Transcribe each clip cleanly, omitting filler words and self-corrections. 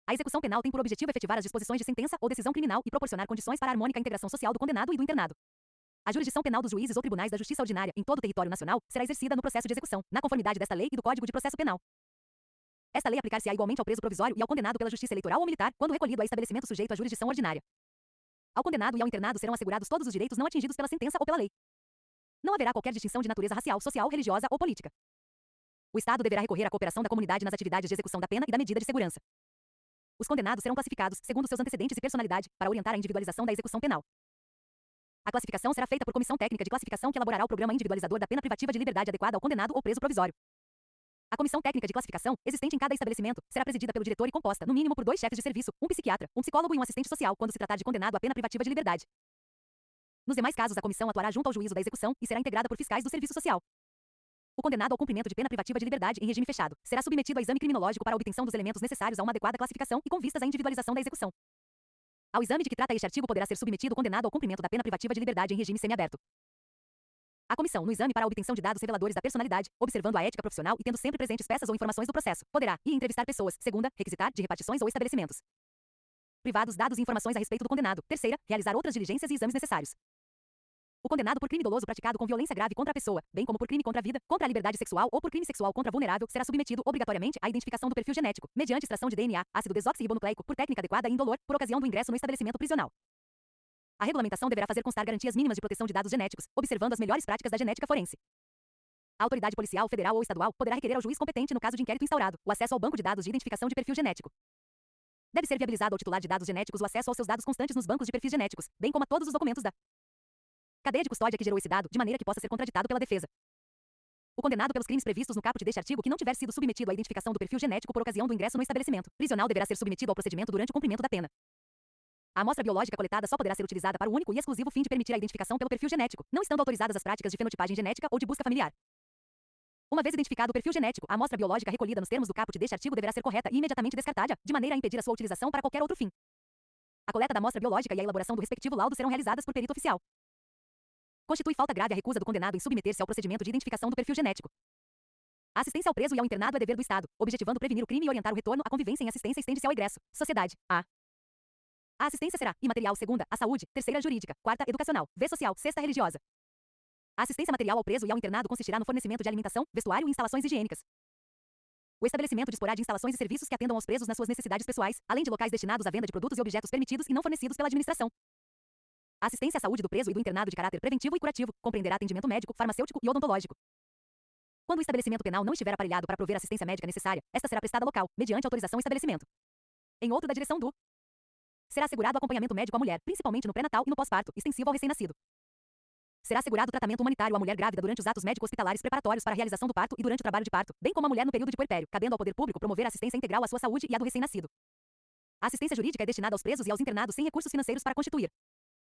A execução penal tem por objetivo efetivar as disposições de sentença ou decisão criminal e proporcionar condições para a harmônica integração social do condenado e do internado. A jurisdição penal dos juízes ou tribunais da Justiça Ordinária em todo o território nacional será exercida no processo de execução, na conformidade desta lei e do Código de Processo Penal. Esta lei aplicar-se-á igualmente ao preso provisório e ao condenado pela Justiça Eleitoral ou Militar, quando recolhido a estabelecimento sujeito à jurisdição ordinária. Ao condenado e ao internado serão assegurados todos os direitos não atingidos pela sentença ou pela lei. Não haverá qualquer distinção de natureza racial, social, religiosa ou política. O Estado deverá recorrer à cooperação da comunidade nas atividades de execução da pena e da medida de segurança. Os condenados serão classificados, segundo seus antecedentes e personalidade, para orientar a individualização da execução penal. A classificação será feita por comissão técnica de classificação que elaborará o programa individualizador da pena privativa de liberdade adequada ao condenado ou preso provisório. A comissão técnica de classificação, existente em cada estabelecimento, será presidida pelo diretor e composta, no mínimo, por 2 chefes de serviço, um psiquiatra, um psicólogo e um assistente social, quando se tratar de condenado à pena privativa de liberdade. Nos demais casos, a comissão atuará junto ao juízo da execução e será integrada por fiscais do serviço social. O condenado ao cumprimento de pena privativa de liberdade em regime fechado será submetido a exame criminológico para a obtenção dos elementos necessários a uma adequada classificação e com vistas à individualização da execução. Ao exame de que trata este artigo poderá ser submetido o condenado ao cumprimento da pena privativa de liberdade em regime semiaberto. A comissão, no exame para a obtenção de dados reveladores da personalidade, observando a ética profissional e tendo sempre presentes peças ou informações do processo, poderá entrevistar pessoas, segunda, requisitar de repartições ou estabelecimentos privados dados e informações a respeito do condenado, terceira, realizar outras diligências e exames necessários. O condenado por crime doloso praticado com violência grave contra a pessoa, bem como por crime contra a vida, contra a liberdade sexual ou por crime sexual contra vulnerável, será submetido obrigatoriamente à identificação do perfil genético, mediante extração de DNA, ácido desoxirribonucleico, por técnica adequada e indolor, por ocasião do ingresso no estabelecimento prisional. A regulamentação deverá fazer constar garantias mínimas de proteção de dados genéticos, observando as melhores práticas da genética forense. A autoridade policial, federal ou estadual, poderá requerer ao juiz competente no caso de inquérito instaurado, o acesso ao banco de dados de identificação de perfil genético. Deve ser viabilizado ao titular de dados genéticos o acesso aos seus dados constantes nos bancos de perfis genéticos, bem como a todos os documentos da cadeia de custódia que gerou esse dado, de maneira que possa ser contraditado pela defesa. O condenado pelos crimes previstos no caput deste artigo que não tiver sido submetido à identificação do perfil genético por ocasião do ingresso no estabelecimento prisional deverá ser submetido ao procedimento durante o cumprimento da pena. A amostra biológica coletada só poderá ser utilizada para o único e exclusivo fim de permitir a identificação pelo perfil genético, não estando autorizadas as práticas de fenotipagem genética ou de busca familiar. Uma vez identificado o perfil genético, a amostra biológica recolhida nos termos do caput deste artigo deverá ser correta e imediatamente descartada, de maneira a impedir a sua utilização para qualquer outro fim. A coleta da amostra biológica e a elaboração do respectivo laudo serão realizadas por perito oficial. Constitui falta grave a recusa do condenado em submeter-se ao procedimento de identificação do perfil genético. A assistência ao preso e ao internado é dever do Estado, objetivando prevenir o crime e orientar o retorno à convivência em assistência estende-se ao egresso, sociedade, A assistência será, imaterial, segunda, a saúde, terceira, jurídica, quarta, educacional, V social, sexta, religiosa. A assistência material ao preso e ao internado consistirá no fornecimento de alimentação, vestuário e instalações higiênicas. O estabelecimento disporá de instalações e serviços que atendam aos presos nas suas necessidades pessoais, além de locais destinados à venda de produtos e objetos permitidos e não fornecidos pela administração. A assistência à saúde do preso e do internado de caráter preventivo e curativo compreenderá atendimento médico, farmacêutico e odontológico. Quando o estabelecimento penal não estiver aparelhado para prover a assistência médica necessária, esta será prestada local, mediante autorização do estabelecimento. Em outro da direção do será assegurado acompanhamento médico à mulher, principalmente no pré-natal e no pós-parto, extensivo ao recém-nascido. Será assegurado tratamento humanitário à mulher grávida durante os atos médico-hospitalares preparatórios para a realização do parto e durante o trabalho de parto, bem como à mulher no período de puerpério, cabendo ao poder público promover a assistência integral à sua saúde e à do recém-nascido. A assistência jurídica é destinada aos presos e aos internados sem recursos financeiros para constituir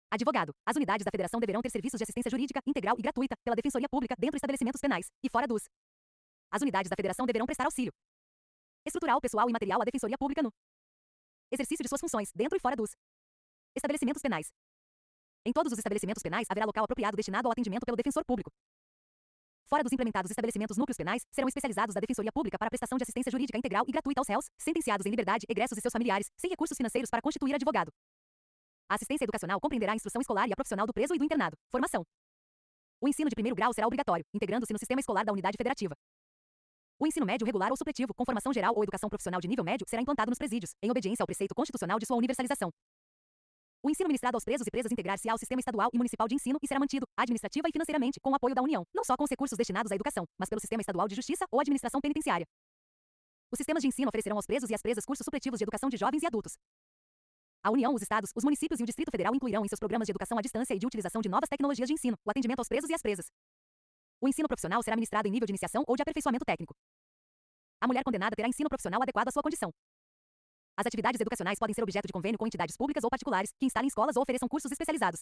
advogado. As unidades da Federação deverão ter serviços de assistência jurídica integral e gratuita pela Defensoria Pública dentro de estabelecimentos penais e fora dos. As unidades da Federação deverão prestar auxílio estrutural, pessoal e material à Defensoria Pública no exercício de suas funções, dentro e fora dos estabelecimentos penais. Em todos os estabelecimentos penais haverá local apropriado destinado ao atendimento pelo defensor público. Fora dos implementados estabelecimentos núcleos penais, serão especializados da Defensoria Pública para a prestação de assistência jurídica integral e gratuita aos réus, sentenciados em liberdade, egressos e seus familiares, sem recursos financeiros para constituir advogado. A assistência educacional compreenderá a instrução escolar e a profissional do preso e do internado. Formação. O ensino de primeiro grau será obrigatório, integrando-se no sistema escolar da unidade federativa. O ensino médio regular ou supletivo, com formação geral ou educação profissional de nível médio, será implantado nos presídios, em obediência ao preceito constitucional de sua universalização. O ensino ministrado aos presos e presas integrar-se-á ao sistema estadual e municipal de ensino e será mantido, administrativa e financeiramente, com o apoio da União, não só com os recursos destinados à educação, mas pelo sistema estadual de justiça ou administração penitenciária. Os sistemas de ensino oferecerão aos presos e às presas cursos supletivos de educação de jovens e adultos. A União, os estados, os municípios e o Distrito Federal incluirão em seus programas de educação à distância e de utilização de novas tecnologias de ensino, o atendimento aos presos e às presas. O ensino profissional será ministrado em nível de iniciação ou de aperfeiçoamento técnico. A mulher condenada terá ensino profissional adequado à sua condição. As atividades educacionais podem ser objeto de convênio com entidades públicas ou particulares, que instalem escolas ou ofereçam cursos especializados.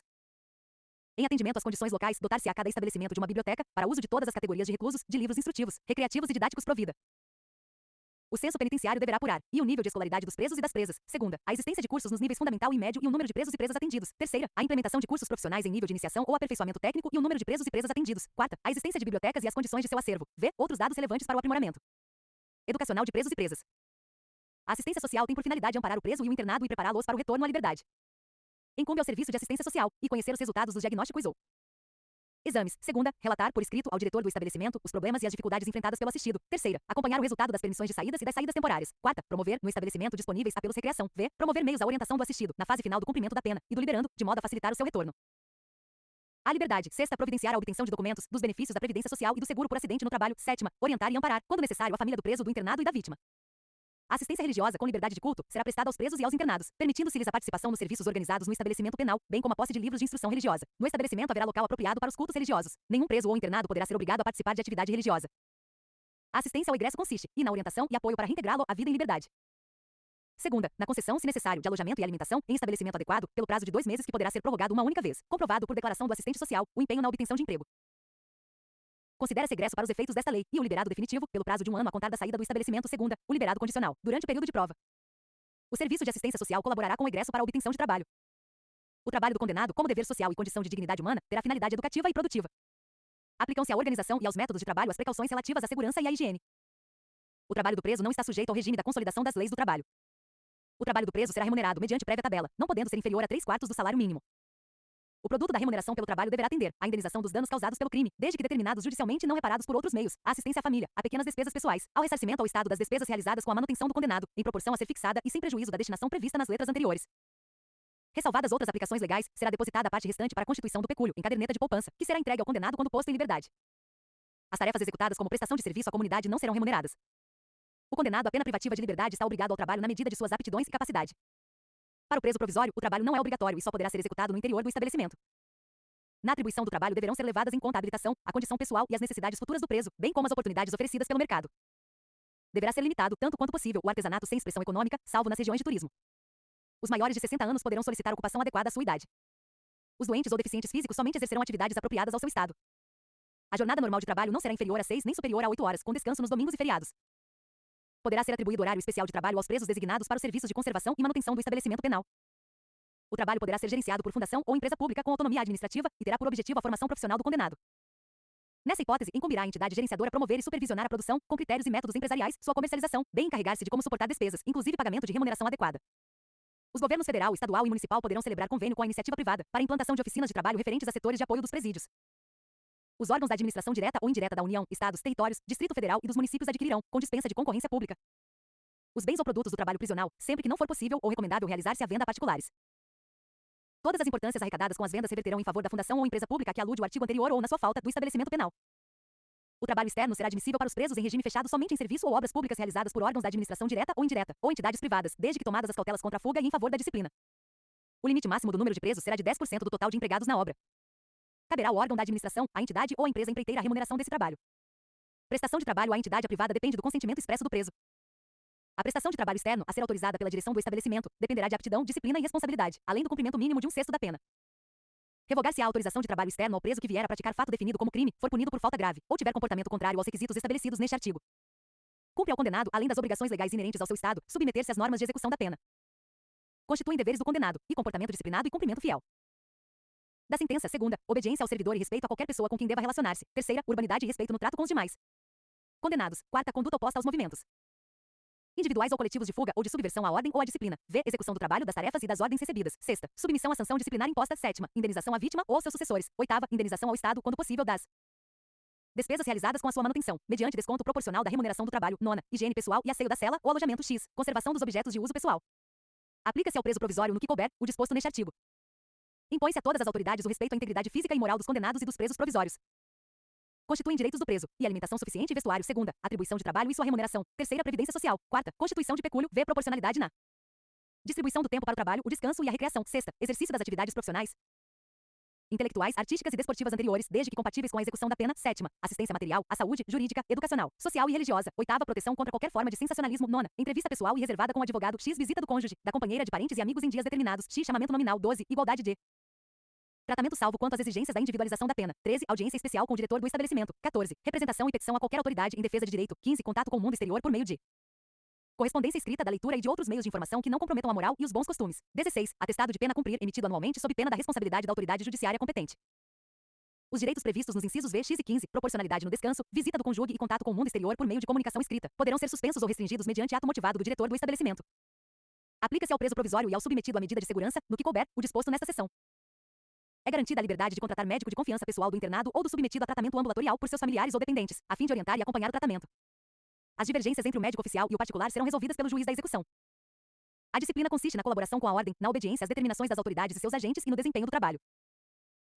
Em atendimento às condições locais, dotar-se a cada estabelecimento de uma biblioteca, para uso de todas as categorias de reclusos, de livros instrutivos, recreativos e didáticos provida. O censo penitenciário deverá apurar, e o nível de escolaridade dos presos e das presas. Segunda, a existência de cursos nos níveis fundamental e médio e o número de presos e presas atendidos. Terceira, a implementação de cursos profissionais em nível de iniciação ou aperfeiçoamento técnico e o número de presos e presas atendidos. Quarta, a existência de bibliotecas e as condições de seu acervo. V, outros dados relevantes para o aprimoramento educacional de presos e presas. A assistência social tem por finalidade amparar o preso e o internado e prepará-los para o retorno à liberdade. Incumbe ao serviço de assistência social e conhecer os resultados dos diagnósticos ou exames. Segunda, relatar por escrito ao diretor do estabelecimento os problemas e as dificuldades enfrentadas pelo assistido. Terceira, acompanhar o resultado das permissões de saídas e das saídas temporárias. Quarta, promover no estabelecimento disponíveis apelos recreação. V, promover meios à orientação do assistido na fase final do cumprimento da pena e do liberando, de modo a facilitar o seu retorno à liberdade. Sexta, providenciar a obtenção de documentos, dos benefícios da previdência social e do seguro por acidente no trabalho. Sétima, orientar e amparar, quando necessário, a família do preso, do internado e da vítima. A assistência religiosa com liberdade de culto será prestada aos presos e aos internados, permitindo-se-lhes a participação nos serviços organizados no estabelecimento penal, bem como a posse de livros de instrução religiosa. No estabelecimento haverá local apropriado para os cultos religiosos. Nenhum preso ou internado poderá ser obrigado a participar de atividade religiosa. A assistência ao egresso consiste na orientação e apoio para reintegrá-lo à vida em liberdade. Segunda, na concessão, se necessário, de alojamento e alimentação em estabelecimento adequado, pelo prazo de 2 meses que poderá ser prorrogado uma única vez, comprovado por declaração do assistente social, o empenho na obtenção de emprego. Considera-se egresso para os efeitos desta lei, e o liberado definitivo, pelo prazo de 1 ano a contar da saída do estabelecimento. Segunda, o liberado condicional, durante o período de prova. O serviço de assistência social colaborará com o egresso para a obtenção de trabalho. O trabalho do condenado, como dever social e condição de dignidade humana, terá finalidade educativa e produtiva. Aplicam-se à organização e aos métodos de trabalho as precauções relativas à segurança e à higiene. O trabalho do preso não está sujeito ao regime da consolidação das leis do trabalho. O trabalho do preso será remunerado mediante prévia tabela, não podendo ser inferior a 3/4 do salário mínimo. O produto da remuneração pelo trabalho deverá atender à indenização dos danos causados pelo crime, desde que determinados judicialmente e não reparados por outros meios, à assistência à família, a pequenas despesas pessoais, ao ressarcimento ao Estado das despesas realizadas com a manutenção do condenado, em proporção a ser fixada e sem prejuízo da destinação prevista nas letras anteriores. Ressalvadas outras aplicações legais, será depositada a parte restante para a constituição do pecúlio, em caderneta de poupança, que será entregue ao condenado quando posto em liberdade. As tarefas executadas como prestação de serviço à comunidade não serão remuneradas. O condenado à pena privativa de liberdade está obrigado ao trabalho na medida de suas aptidões e capacidade. Para o preso provisório, o trabalho não é obrigatório e só poderá ser executado no interior do estabelecimento. Na atribuição do trabalho deverão ser levadas em conta a habilitação, a condição pessoal e as necessidades futuras do preso, bem como as oportunidades oferecidas pelo mercado. Deverá ser limitado, tanto quanto possível, o artesanato sem expressão econômica, salvo nas regiões de turismo. Os maiores de 60 anos poderão solicitar ocupação adequada à sua idade. Os doentes ou deficientes físicos somente exercerão atividades apropriadas ao seu estado. A jornada normal de trabalho não será inferior a 6 nem superior a 8 horas, com descanso nos domingos e feriados. Poderá ser atribuído horário especial de trabalho aos presos designados para os serviços de conservação e manutenção do estabelecimento penal. O trabalho poderá ser gerenciado por fundação ou empresa pública com autonomia administrativa e terá por objetivo a formação profissional do condenado. Nessa hipótese, incumbirá à entidade gerenciadora promover e supervisionar a produção, com critérios e métodos empresariais, sua comercialização, bem encarregar-se de como suportar despesas, inclusive pagamento de remuneração adequada. Os governos federal, estadual e municipal poderão celebrar convênio com a iniciativa privada para implantação de oficinas de trabalho referentes a setores de apoio dos presídios. Os órgãos da administração direta ou indireta da União, estados, territórios, Distrito Federal e dos municípios adquirirão, com dispensa de concorrência pública, os bens ou produtos do trabalho prisional, sempre que não for possível ou recomendável realizar-se a venda a particulares. Todas as importâncias arrecadadas com as vendas reverterão em favor da fundação ou empresa pública a que alude o artigo anterior ou, na sua falta, do estabelecimento penal. O trabalho externo será admissível para os presos em regime fechado somente em serviço ou obras públicas realizadas por órgãos da administração direta ou indireta, ou entidades privadas, desde que tomadas as cautelas contra a fuga e em favor da disciplina. O limite máximo do número de presos será de 10% do total de empregados na obra. Caberá ao órgão da administração, à entidade ou à empresa empreiteira a remuneração desse trabalho. Prestação de trabalho à entidade privada depende do consentimento expresso do preso. A prestação de trabalho externo, a ser autorizada pela direção do estabelecimento, dependerá de aptidão, disciplina e responsabilidade, além do cumprimento mínimo de 1/6 da pena. Revogar-se a autorização de trabalho externo ao preso que vier a praticar fato definido como crime, for punido por falta grave, ou tiver comportamento contrário aos requisitos estabelecidos neste artigo. Cumpre ao condenado, além das obrigações legais inerentes ao seu estado, submeter-se às normas de execução da pena. Constituem deveres do condenado, e comportamento disciplinado e cumprimento fiel da sentença. Segunda, obediência ao servidor e respeito a qualquer pessoa com quem deva relacionar-se. Terceira, urbanidade e respeito no trato com os demais condenados. Quarta, conduta oposta aos movimentos individuais ou coletivos de fuga ou de subversão à ordem ou à disciplina. V. Execução do trabalho, das tarefas e das ordens recebidas. Sexta, submissão à sanção disciplinar imposta. Sétima, indenização à vítima ou aos seus sucessores. Oitava, indenização ao Estado, quando possível, das despesas realizadas com a sua manutenção, mediante desconto proporcional da remuneração do trabalho. Nona, higiene pessoal e asseio da cela ou alojamento. X. Conservação dos objetos de uso pessoal. Aplica-se ao preso provisório no que couber o disposto neste artigo. Impõe-se a todas as autoridades o respeito à integridade física e moral dos condenados e dos presos provisórios. Constituem direitos do preso, e alimentação suficiente e vestuário. Segunda, atribuição de trabalho e sua remuneração. Terceira, previdência social. Quarta, constituição de pecúlio. V. Proporcionalidade na distribuição do tempo para o trabalho, o descanso e a recreação. Sexta, exercício das atividades profissionais, intelectuais, artísticas e desportivas anteriores, desde que compatíveis com a execução da pena. Sétima, assistência material, à saúde, jurídica, educacional, social e religiosa. Oitava, proteção contra qualquer forma de sensacionalismo. Nona, entrevista pessoal e reservada com o advogado. X. Visita do cônjuge, da companheira, de parentes e amigos em dias determinados. X. Chamamento nominal. 12. Igualdade de tratamento salvo quanto às exigências da individualização da pena. 13. Audiência especial com o diretor do estabelecimento. 14. Representação e petição a qualquer autoridade em defesa de direito. 15. Contato com o mundo exterior por meio de correspondência escrita, da leitura e de outros meios de informação que não comprometam a moral e os bons costumes. 16. Atestado de pena a cumprir, emitido anualmente sob pena da responsabilidade da autoridade judiciária competente. Os direitos previstos nos incisos V, X e 15, proporcionalidade no descanso, visita do cônjuge e contato com o mundo exterior por meio de comunicação escrita, poderão ser suspensos ou restringidos mediante ato motivado do diretor do estabelecimento. Aplica-se ao preso provisório e ao submetido à medida de segurança, no que couber, o disposto nesta seção. É garantida a liberdade de contratar médico de confiança pessoal do internado ou do submetido a tratamento ambulatorial por seus familiares ou dependentes, a fim de orientar e acompanhar o tratamento. As divergências entre o médico oficial e o particular serão resolvidas pelo juiz da execução. A disciplina consiste na colaboração com a ordem, na obediência às determinações das autoridades e seus agentes e no desempenho do trabalho.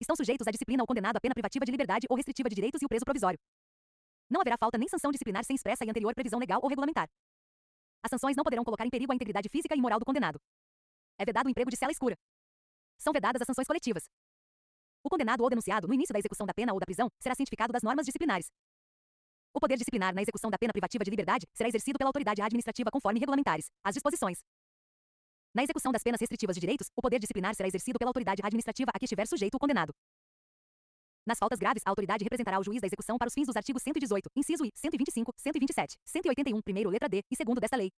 Estão sujeitos à disciplina o condenado a pena privativa de liberdade ou restritiva de direitos e o preso provisório. Não haverá falta nem sanção disciplinar sem expressa e anterior previsão legal ou regulamentar. As sanções não poderão colocar em perigo a integridade física e moral do condenado. É vedado o emprego de cela escura. São vedadas as sanções coletivas. O condenado ou denunciado, no início da execução da pena ou da prisão, será cientificado das normas disciplinares. O poder disciplinar na execução da pena privativa de liberdade será exercido pela autoridade administrativa conforme regulamentares as disposições. Na execução das penas restritivas de direitos, o poder disciplinar será exercido pela autoridade administrativa a que estiver sujeito o condenado. Nas faltas graves, a autoridade representará o juiz da execução para os fins dos artigos 118, inciso I, 125, 127, 181, primeiro letra D e segundo desta lei.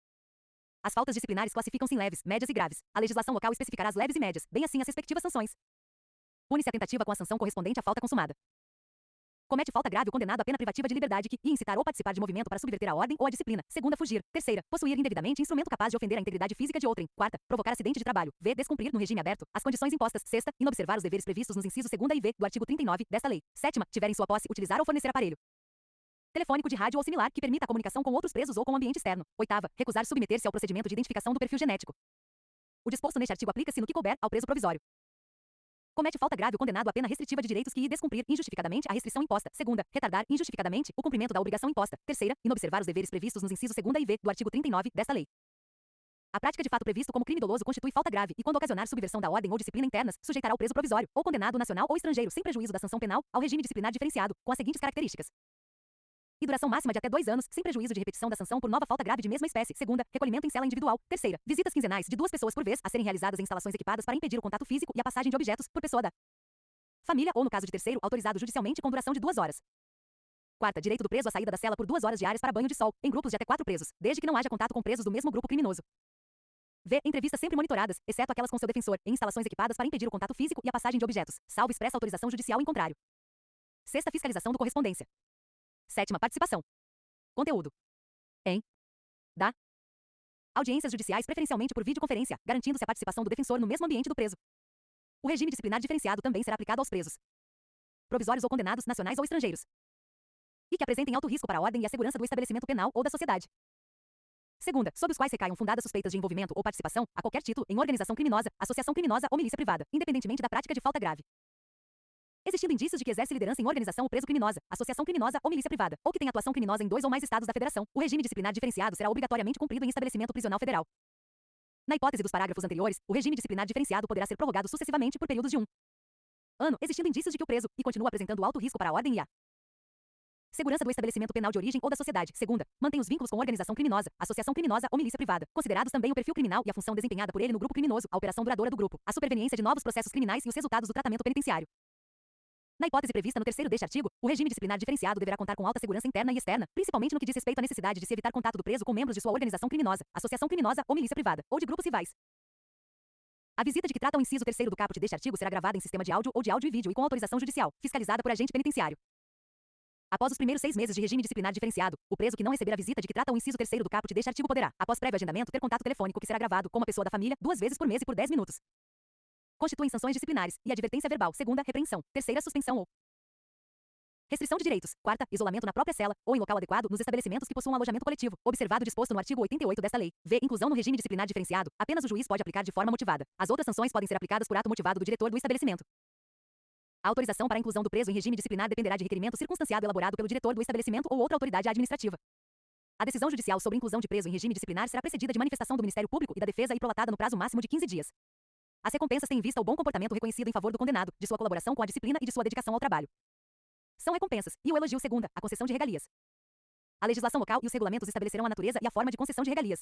As faltas disciplinares classificam-se em leves, médias e graves. A legislação local especificará as leves e médias, bem assim as respectivas sanções. Pune-se a tentativa com a sanção correspondente à falta consumada. Comete falta grave o condenado a pena privativa de liberdade que, incitar ou participar de movimento para subverter a ordem ou a disciplina. Segunda, fugir. Terceira, possuir indevidamente instrumento capaz de ofender a integridade física de outrem. Quarta, provocar acidente de trabalho. V, descumprir no regime aberto as condições impostas. Sexta, inobservar os deveres previstos nos incisos segunda e V do artigo 39 desta lei. Sétima, tiver em sua posse utilizar ou fornecer aparelho telefônico de rádio ou similar que permita a comunicação com outros presos ou com o ambiente externo. Oitava, recusar submeter-se ao procedimento de identificação do perfil genético. O disposto neste artigo aplica-se no que couber ao preso provisório. Comete falta grave o condenado a pena restritiva de direitos que descumprir injustificadamente a restrição imposta. Segunda, retardar injustificadamente o cumprimento da obrigação imposta. Terceira, inobservar os deveres previstos nos incisos segunda e V do artigo 39 desta lei. A prática de fato previsto como crime doloso constitui falta grave e, quando ocasionar subversão da ordem ou disciplina internas, sujeitará o preso provisório ou condenado nacional ou estrangeiro sem prejuízo da sanção penal ao regime disciplinar diferenciado, com as seguintes características: e duração máxima de até 2 anos, sem prejuízo de repetição da sanção por nova falta grave de mesma espécie. Segunda, recolhimento em cela individual. Terceira, visitas quinzenais de 2 pessoas por vez, a serem realizadas em instalações equipadas para impedir o contato físico e a passagem de objetos por pessoa da família ou, no caso de terceiro, autorizado judicialmente com duração de 2 horas. Quarta, direito do preso à saída da cela por 2 horas diárias para banho de sol, em grupos de até 4 presos, desde que não haja contato com presos do mesmo grupo criminoso. V. Entrevistas sempre monitoradas, exceto aquelas com seu defensor, em instalações equipadas para impedir o contato físico e a passagem de objetos, salvo expressa autorização judicial em contrário. Sexta, fiscalização do correspondência. Sétima, participação. Conteúdo. Em. Da. Audiências judiciais preferencialmente por videoconferência, garantindo-se a participação do defensor no mesmo ambiente do preso. O regime disciplinar diferenciado também será aplicado aos presos provisórios ou condenados, nacionais ou estrangeiros, e que apresentem alto risco para a ordem e a segurança do estabelecimento penal ou da sociedade. Segunda, sob os quais recaiam fundadas suspeitas de envolvimento ou participação, a qualquer título, em organização criminosa, associação criminosa ou milícia privada, independentemente da prática de falta grave. Existindo indícios de que exerce liderança em organização ou preso criminosa, associação criminosa ou milícia privada, ou que tem atuação criminosa em 2 ou mais estados da federação, o regime disciplinar diferenciado será obrigatoriamente cumprido em estabelecimento prisional federal. Na hipótese dos parágrafos anteriores, o regime disciplinar diferenciado poderá ser prorrogado sucessivamente por períodos de 1 ano, existindo indícios de que o preso e continua apresentando alto risco para a ordem e a segurança do estabelecimento penal de origem ou da sociedade. Segunda, mantém os vínculos com organização criminosa, associação criminosa ou milícia privada, considerados também o perfil criminal e a função desempenhada por ele no grupo criminoso, a operação duradoura do grupo, a superveniência de novos processos criminais e os resultados do tratamento penitenciário. Na hipótese prevista no terceiro deste artigo, o regime disciplinar diferenciado deverá contar com alta segurança interna e externa, principalmente no que diz respeito à necessidade de se evitar contato do preso com membros de sua organização criminosa, associação criminosa ou milícia privada, ou de grupos rivais. A visita de que trata o inciso terceiro do caput deste artigo será gravada em sistema de áudio ou de áudio e vídeo e com autorização judicial, fiscalizada por agente penitenciário. Após os primeiros 6 meses de regime disciplinar diferenciado, o preso que não receber a visita de que trata o inciso terceiro do caput deste artigo poderá, após prévio agendamento, ter contato telefônico que será gravado com uma pessoa da família 2 vezes por mês e por 10 minutos. Constituem sanções disciplinares e advertência verbal. Segunda, repreensão. Terceira, suspensão ou restrição de direitos. Quarta, isolamento na própria cela ou em local adequado nos estabelecimentos que possuam alojamento coletivo, observado o disposto no artigo 88 desta lei. V. Inclusão no regime disciplinar diferenciado. Apenas o juiz pode aplicar de forma motivada. As outras sanções podem ser aplicadas por ato motivado do diretor do estabelecimento. A autorização para a inclusão do preso em regime disciplinar dependerá de requerimento circunstanciado elaborado pelo diretor do estabelecimento ou outra autoridade administrativa. A decisão judicial sobre inclusão de preso em regime disciplinar será precedida de manifestação do Ministério Público e da Defesa e prolatada no prazo máximo de 15 dias. As recompensas têm em vista o bom comportamento reconhecido em favor do condenado, de sua colaboração com a disciplina e de sua dedicação ao trabalho. São recompensas, e o elogio. Segunda, a concessão de regalias. A legislação local e os regulamentos estabelecerão a natureza e a forma de concessão de regalias.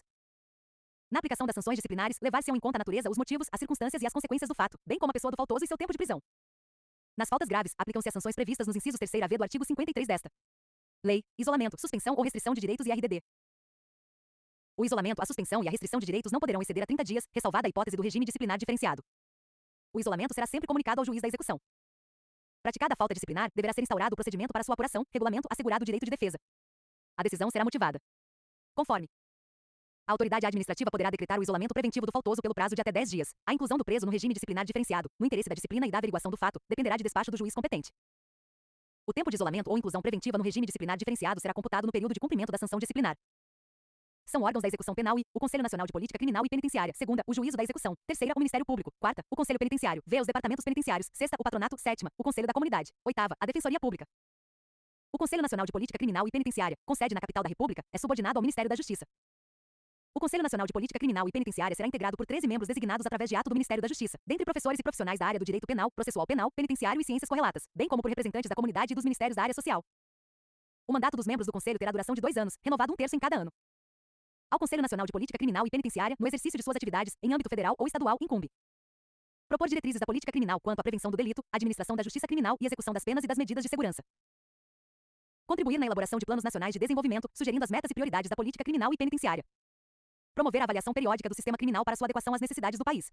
Na aplicação das sanções disciplinares, levar-se-ão em conta a natureza, os motivos, as circunstâncias e as consequências do fato, bem como a pessoa do faltoso e seu tempo de prisão. Nas faltas graves, aplicam-se as sanções previstas nos incisos 3º A v do artigo 53 desta lei: isolamento, suspensão ou restrição de direitos e RDD. O isolamento, a suspensão e a restrição de direitos não poderão exceder a 30 dias, ressalvada a hipótese do regime disciplinar diferenciado. O isolamento será sempre comunicado ao juiz da execução. Praticada a falta disciplinar, deverá ser instaurado o procedimento para sua apuração, regulamento, assegurado o direito de defesa. A decisão será motivada conforme a autoridade administrativa poderá decretar o isolamento preventivo do faltoso pelo prazo de até 10 dias. A inclusão do preso no regime disciplinar diferenciado, no interesse da disciplina e da averiguação do fato, dependerá de despacho do juiz competente. O tempo de isolamento ou inclusão preventiva no regime disciplinar diferenciado será computado no período de cumprimento da sanção disciplinar. São órgãos da execução penal e o Conselho Nacional de Política Criminal e Penitenciária. Segunda, o Juízo da Execução. Terceira, o Ministério Público. Quarta, o Conselho Penitenciário. V, os Departamentos Penitenciários. Sexta, o Patronato. Sétima, o Conselho da Comunidade. Oitava, a Defensoria Pública. O Conselho Nacional de Política Criminal e Penitenciária, com sede na capital da República, é subordinado ao Ministério da Justiça. O Conselho Nacional de Política Criminal e Penitenciária será integrado por 13 membros designados através de ato do Ministério da Justiça, dentre professores e profissionais da área do direito penal, processual penal, penitenciário e ciências correlatas, bem como por representantes da comunidade e dos ministérios da área social. O mandato dos membros do Conselho terá duração de 2 anos, renovado 1/3 em cada ano. Ao Conselho Nacional de Política Criminal e Penitenciária, no exercício de suas atividades, em âmbito federal ou estadual, incumbe propor diretrizes da política criminal quanto à prevenção do delito, administração da justiça criminal e execução das penas e das medidas de segurança. Contribuir na elaboração de planos nacionais de desenvolvimento, sugerindo as metas e prioridades da política criminal e penitenciária. Promover a avaliação periódica do sistema criminal para sua adequação às necessidades do país.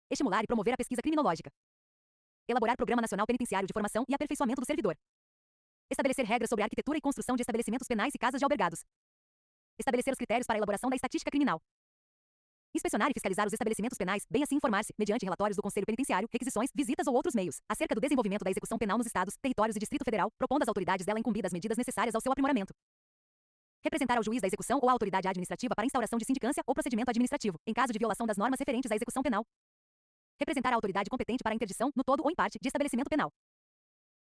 Estimular e promover a pesquisa criminológica. Elaborar Programa Nacional Penitenciário de Formação e Aperfeiçoamento do Servidor. Estabelecer regras sobre a arquitetura e construção de estabelecimentos penais e casas de albergados. Estabelecer os critérios para a elaboração da estatística criminal. Inspecionar e fiscalizar os estabelecimentos penais, bem assim informar-se, mediante relatórios do Conselho Penitenciário, requisições, visitas ou outros meios, acerca do desenvolvimento da execução penal nos estados, territórios e Distrito Federal, propondo às autoridades dela incumbidas medidas necessárias ao seu aprimoramento. Representar ao juiz da execução ou à autoridade administrativa para instauração de sindicância ou procedimento administrativo, em caso de violação das normas referentes à execução penal. Representar a autoridade competente para a interdição, no todo ou em parte, de estabelecimento penal.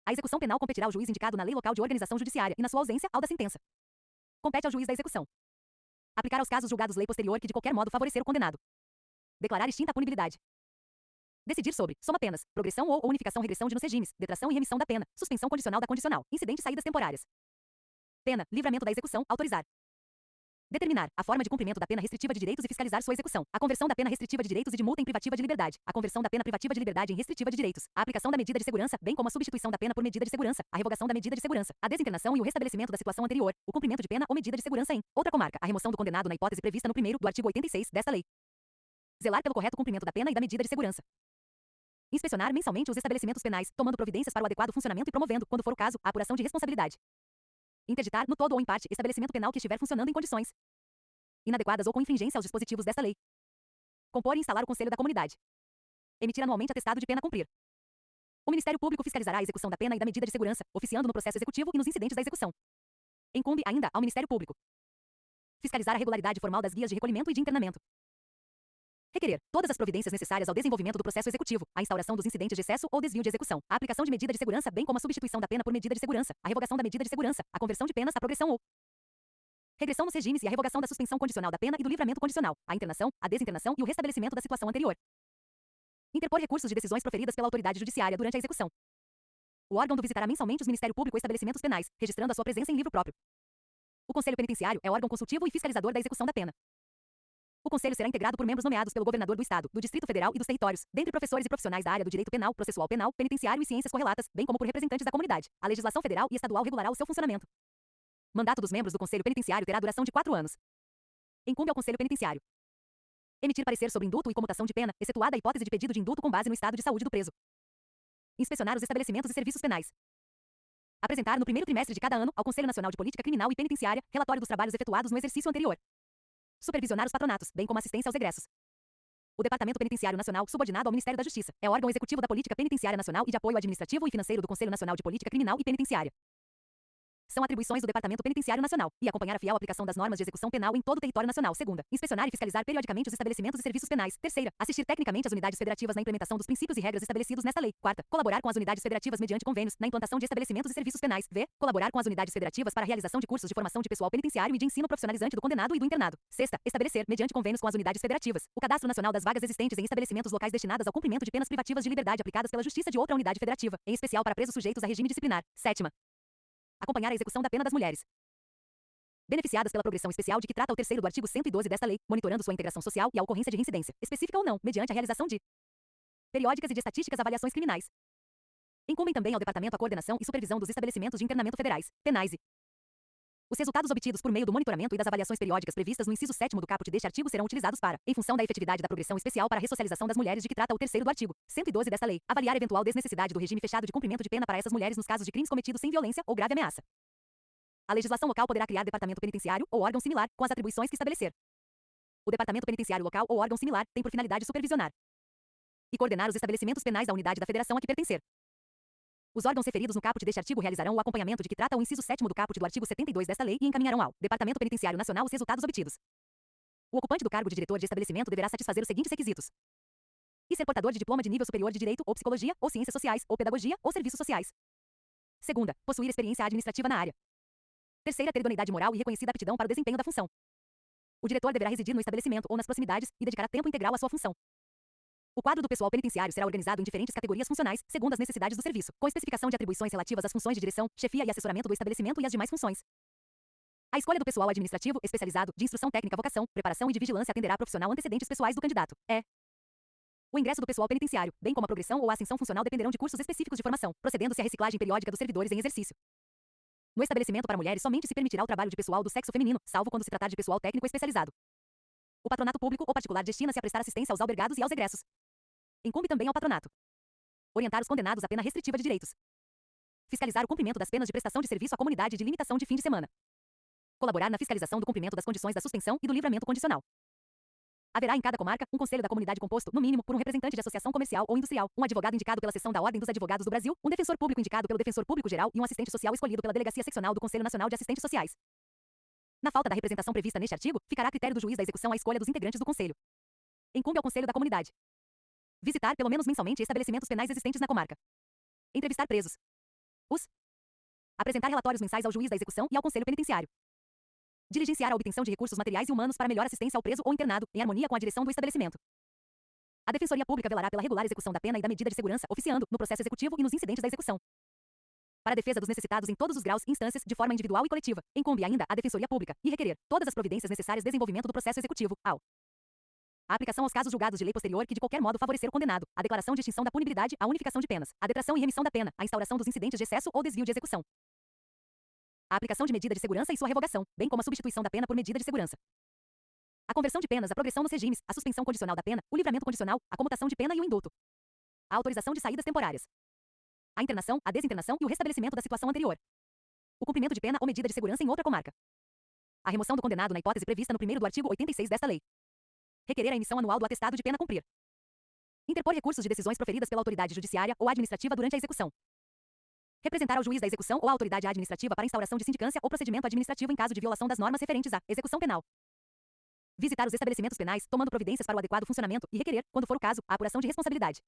A execução penal competirá ao juiz indicado na lei local de organização judiciária e, na sua ausência, ao da sentença. Compete ao juiz da execução aplicar aos casos julgados lei posterior que de qualquer modo favorecer o condenado. Declarar extinta a punibilidade. Decidir sobre soma penas, progressão ou unificação regressão de nos regimes, detração e remissão da pena, suspensão condicional da condicional, incidente e saídas temporárias. Pena, livramento da execução, autorizar. Determinar a forma de cumprimento da pena restritiva de direitos e fiscalizar sua execução. A conversão da pena restritiva de direitos e de multa em privativa de liberdade. A conversão da pena privativa de liberdade em restritiva de direitos. A aplicação da medida de segurança, bem como a substituição da pena por medida de segurança. A revogação da medida de segurança. A desinternação e o restabelecimento da situação anterior. O cumprimento de pena ou medida de segurança em outra comarca. A remoção do condenado na hipótese prevista no 1º do artigo 86 desta lei. Zelar pelo correto cumprimento da pena e da medida de segurança. Inspecionar mensalmente os estabelecimentos penais, tomando providências para o adequado funcionamento e promovendo, quando for o caso, a apuração de responsabilidade. Interditar, no todo ou em parte, estabelecimento penal que estiver funcionando em condições inadequadas ou com infringência aos dispositivos desta lei. Compor e instalar o Conselho da Comunidade. Emitir anualmente atestado de pena a cumprir. O Ministério Público fiscalizará a execução da pena e da medida de segurança, oficiando no processo executivo e nos incidentes da execução. Incumbe, ainda, ao Ministério Público fiscalizar a regularidade formal das guias de recolhimento e de internamento. Requerer todas as providências necessárias ao desenvolvimento do processo executivo, a instauração dos incidentes de excesso ou desvio de execução, a aplicação de medida de segurança, bem como a substituição da pena por medida de segurança, a revogação da medida de segurança, a conversão de penas à progressão ou regressão nos regimes e a revogação da suspensão condicional da pena e do livramento condicional, a internação, a desinternação e o restabelecimento da situação anterior. Interpor recursos de decisões proferidas pela autoridade judiciária durante a execução. O órgão visitará mensalmente os Ministério Público e estabelecimentos penais, registrando a sua presença em livro próprio. O Conselho Penitenciário é órgão consultivo e fiscalizador da execução da pena. O Conselho será integrado por membros nomeados pelo governador do Estado, do Distrito Federal e dos territórios, dentre professores e profissionais da área do direito penal, processual penal, penitenciário e ciências correlatas, bem como por representantes da comunidade. A legislação federal e estadual regulará o seu funcionamento. Mandato dos membros do Conselho Penitenciário terá duração de 4 anos. Incumbe ao Conselho Penitenciário emitir parecer sobre indulto e comutação de pena, excetuada a hipótese de pedido de indulto com base no estado de saúde do preso. Inspecionar os estabelecimentos e serviços penais. Apresentar no primeiro trimestre de cada ano ao Conselho Nacional de Política Criminal e Penitenciária relatório dos trabalhos efetuados no exercício anterior. Supervisionar os patronatos, bem como assistência aos egressos. O Departamento Penitenciário Nacional, subordinado ao Ministério da Justiça, é órgão executivo da Política Penitenciária Nacional e de apoio administrativo e financeiro do Conselho Nacional de Política Criminal e Penitenciária. São atribuições do Departamento Penitenciário Nacional e acompanhar a fiel aplicação das normas de execução penal em todo o território nacional. Segunda, inspecionar e fiscalizar periodicamente os estabelecimentos e serviços penais. Terceira, assistir tecnicamente as unidades federativas na implementação dos princípios e regras estabelecidos nesta lei. Quarta, colaborar com as unidades federativas mediante convênios na implantação de estabelecimentos e serviços penais. V, colaborar com as unidades federativas para a realização de cursos de formação de pessoal penitenciário e de ensino profissionalizante do condenado e do internado. Sexta, estabelecer, mediante convênios com as unidades federativas, o cadastro nacional das vagas existentes em estabelecimentos locais destinadas ao cumprimento de penas privativas de liberdade aplicadas pela Justiça de outra unidade federativa, em especial para presos sujeitos a regime disciplinar. Sétima, acompanhar a execução da pena das mulheres beneficiadas pela progressão especial de que trata o 3º do artigo 112 desta lei, monitorando sua integração social e a ocorrência de reincidência, específica ou não, mediante a realização de periódicas e de estatísticas avaliações criminais. Incumbem também ao Departamento a coordenação e supervisão dos estabelecimentos de internamento federais, penais e Os resultados obtidos por meio do monitoramento e das avaliações periódicas previstas no inciso 7º do caput deste artigo serão utilizados para, em função da efetividade da progressão especial para a ressocialização das mulheres de que trata o terceiro do artigo 112 desta lei, avaliar eventual desnecessidade do regime fechado de cumprimento de pena para essas mulheres nos casos de crimes cometidos sem violência ou grave ameaça. A legislação local poderá criar departamento penitenciário ou órgão similar, com as atribuições que estabelecer. O departamento penitenciário local ou órgão similar tem por finalidade supervisionar e coordenar os estabelecimentos penais da unidade da federação a que pertencer. Os órgãos referidos no caput deste artigo realizarão o acompanhamento de que trata o inciso 7º do caput do artigo 72 desta lei e encaminharão ao Departamento Penitenciário Nacional os resultados obtidos. O ocupante do cargo de diretor de estabelecimento deverá satisfazer os seguintes requisitos: e ser portador de diploma de nível superior de Direito ou Psicologia, ou Ciências Sociais, ou Pedagogia, ou Serviços Sociais. Segunda, possuir experiência administrativa na área. Terceira, ter idoneidade moral e reconhecida aptidão para o desempenho da função. O diretor deverá residir no estabelecimento ou nas proximidades e dedicar tempo integral à sua função. O quadro do pessoal penitenciário será organizado em diferentes categorias funcionais, segundo as necessidades do serviço, com especificação de atribuições relativas às funções de direção, chefia e assessoramento do estabelecimento e as demais funções. A escolha do pessoal administrativo, especializado, de instrução técnica, vocação, preparação e de vigilância atenderá a profissional antecedentes pessoais do candidato. O ingresso do pessoal penitenciário, bem como a progressão ou a ascensão funcional dependerão de cursos específicos de formação, procedendo-se à reciclagem periódica dos servidores em exercício. No estabelecimento para mulheres somente se permitirá o trabalho de pessoal do sexo feminino, salvo quando se tratar de pessoal técnico especializado. O patronato público ou particular destina-se a prestar assistência aos albergados e aos egressos. Incumbe também ao patronato orientar os condenados à pena restritiva de direitos, fiscalizar o cumprimento das penas de prestação de serviço à comunidade e de limitação de fim de semana, colaborar na fiscalização do cumprimento das condições da suspensão e do livramento condicional. Haverá em cada comarca um conselho da comunidade composto, no mínimo, por um representante de associação comercial ou industrial, um advogado indicado pela seção da Ordem dos Advogados do Brasil, um defensor público indicado pelo Defensor Público Geral e um assistente social escolhido pela Delegacia Seccional do Conselho Nacional de Assistentes Sociais. Na falta da representação prevista neste artigo, ficará a critério do juiz da execução a escolha dos integrantes do conselho. Incumbe ao conselho da comunidade visitar pelo menos mensalmente estabelecimentos penais existentes na comarca, entrevistar presos, apresentar relatórios mensais ao juiz da execução e ao conselho penitenciário, diligenciar a obtenção de recursos materiais e humanos para melhor assistência ao preso ou internado, em harmonia com a direção do estabelecimento. A Defensoria Pública velará pela regular execução da pena e da medida de segurança, oficiando, no processo executivo e nos incidentes da execução, para a defesa dos necessitados em todos os graus e instâncias, de forma individual e coletiva. Incumbe ainda à Defensoria Pública e requerer todas as providências necessárias ao desenvolvimento do processo executivo, a aplicação aos casos julgados de lei posterior que de qualquer modo favorecer o condenado, a declaração de extinção da punibilidade, a unificação de penas, a detração e remissão da pena, a instauração dos incidentes de excesso ou desvio de execução, a aplicação de medida de segurança e sua revogação, bem como a substituição da pena por medida de segurança, a conversão de penas, a progressão nos regimes, a suspensão condicional da pena, o livramento condicional, a comutação de pena e o indulto, a autorização de saídas temporárias, a internação, a desinternação e o restabelecimento da situação anterior, o cumprimento de pena ou medida de segurança em outra comarca, a remoção do condenado na hipótese prevista no primeiro do artigo 86 desta lei, requerer a emissão anual do atestado de pena a cumprir, interpor recursos de decisões proferidas pela autoridade judiciária ou administrativa durante a execução, representar ao juiz da execução ou à autoridade administrativa para instauração de sindicância ou procedimento administrativo em caso de violação das normas referentes à execução penal, visitar os estabelecimentos penais, tomando providências para o adequado funcionamento e requerer, quando for o caso, a apuração de responsabilidade.